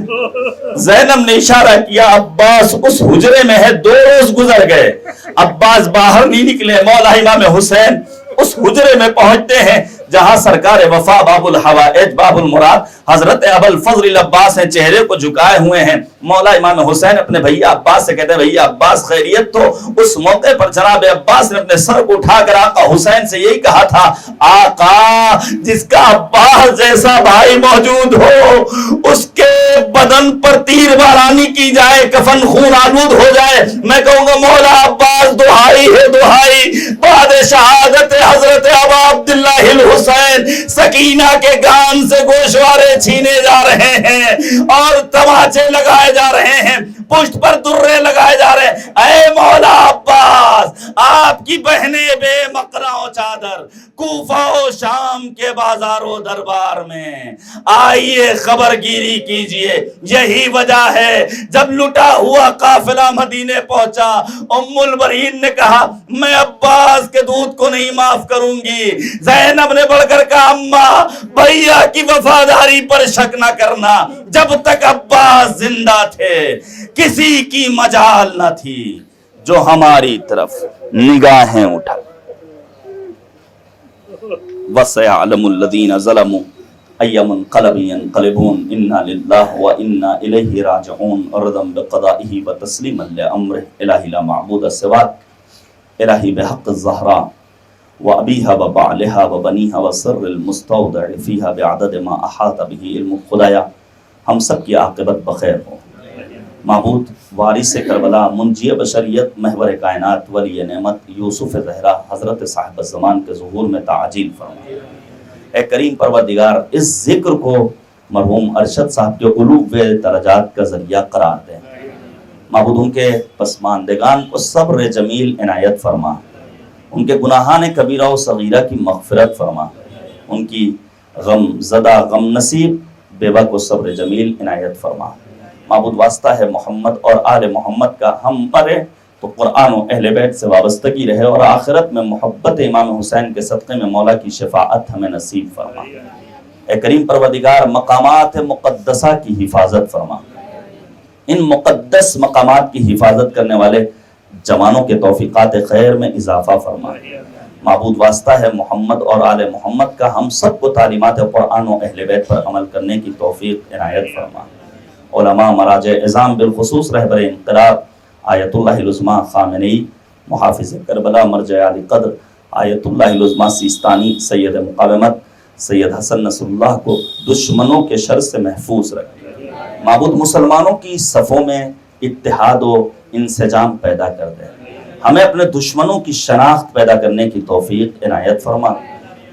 زینب نے اشارہ کیا عباس اس حجرے میں ہے, 2 روز گزر گئے, عباس باہر نہیں نکلے. مولا امام حسین اس حجرے میں پہنچتے ہیں جہاں سرکار وفا باب الحوائج باب المراد حضرت ابوالفضل العباس ہیں، چہرے کو جھکائے ہوئے ہیں، مولا امام حسین اپنے بھیا عباس سے کہتے ہیں بھیا عباس خیریت؟ تو اس موقع پر جناب عباس نے اپنے سر کو اٹھا کر آقا حسین سے یہی کہا تھا، آقا جس کا عباس جیسا بھائی موجود ہو اس کے بدن پر تیر بارانی کی جائے، کفن خون آلود ہو جائے، میں کہوں گا مولا عباس دہائی ہے دہائی، بعد شہادت حضرت ابا عبداللہ الحسین سکینہ کے گان سے گوشوارے چھینے جا رہے ہیں اور تماچے لگائے جا رہے ہیں، پشت پر درے لگائے جا رہے ہیں۔ اے مولا عباس، آپ کی بہنیں بے مقرع و چادر کوفہ و شام کے بازار و دربار میں، آئیے خبر گیری کیجئے۔ یہی وجہ ہے جب لٹا ہوا قافلہ مدینے پہنچا، ام البرہین نے کہا میں عباس کے دودھ کو نہیں معاف کروں گی۔ زینب نے بڑھ کر کہا اماں بھیا کی وفاداری پر شک نہ کرنا، جب تک عباس زندہ تھے کسی کی مجال نہ تھی جو ہماری طرف نگاہیں اٹھا۔ وَسَيَعْلَمُ الَّذِينَ ظَلَمُوا أَيَّ مُنقَلَبٍ يَنقَلِبُونَ إِنَّا لِلَّهِ وَإِنَّا إِلَيْهِ رَاجِعُونَ رَضًا بِقَضَائِهِ وَتَسْلِيمًا لِأَمْرِهِ إِلَٰهِ لا معبود سواك إلهي بحق الزهراء وأبيها وبعلها وبنيها وسر المستودع فيها بعدد ما أحاط به علم خدایا ہم سب کی عاقبت بخیر ہو۔ معبود وارث کربلا، منجی بشریت، محور کائنات، ولی نعمت یوسف زہرا حضرت صاحب الزمان کے ظہور میں تعجیل فرما۔ اے کریم پروردگار، اس ذکر کو مرحوم ارشد صاحب کے علوم و درجات کا ذریعہ قرار دیں۔ معبود ان کے پسماندگان کو صبر جمیل عنایت فرما، ان کے گناہان کبیرہ و صغیرہ کی مغفرت فرما، ان کی غم زدہ غم نصیب بیوہ کو صبر جمیل عنایت فرما۔ معبود واسطہ ہے محمد اور آل محمد کا، ہم مرے تو قرآن و اہل بیت سے وابستگی رہے اور آخرت میں محبت امام حسین کے صدقے میں مولا کی شفاعت ہمیں نصیب فرما۔ اے کریم پروردگار، مقامات مقدسہ کی حفاظت فرما، ان مقدس مقامات کی حفاظت کرنے والے جوانوں کے توفیقات خیر میں اضافہ فرما۔ معبود واسطہ ہے محمد اور آل محمد کا، ہم سب کو تعلیمات قرآن و اہل بیت پر عمل کرنے کی توفیق عنایت فرما۔ علماء مراجع اعظام بالخصوص رہبر انقلاب آیت اللہ العظمیٰ خامنئی، محافظ کربلا مرجع علی قدر آیت اللہ العظمیٰ سیستانی، سید مقاومت سید حسن نصر اللہ کو دشمنوں کے شر سے محفوظ رکھے۔ معبود مسلمانوں کی صفوں میں اتحاد و انسجام پیدا کر دے، ہمیں اپنے دشمنوں کی شناخت پیدا کرنے کی توفیق عنایت فرما۔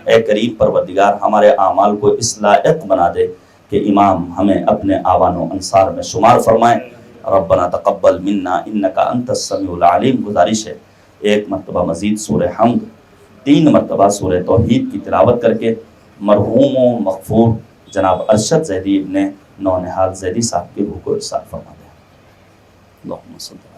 اے کریم پروردگار، ہمارے اعمال کو اس لائق بنا دے کہ امام ہمیں اپنے آوان و انصار میں شمار فرمائیں۔ ربنا تقبل منا انکا انت السمیع العلیم۔ گزارش ہے ایک مرتبہ مزید سورہ حمد، 3 مرتبہ سورہ توحید کی تلاوت کر کے مرحوم و مغفور جناب ارشد زیدی ابن نونہال زیدی صاحب کی روح کو ارسال فرما دیں۔ اللہم صلی اللہ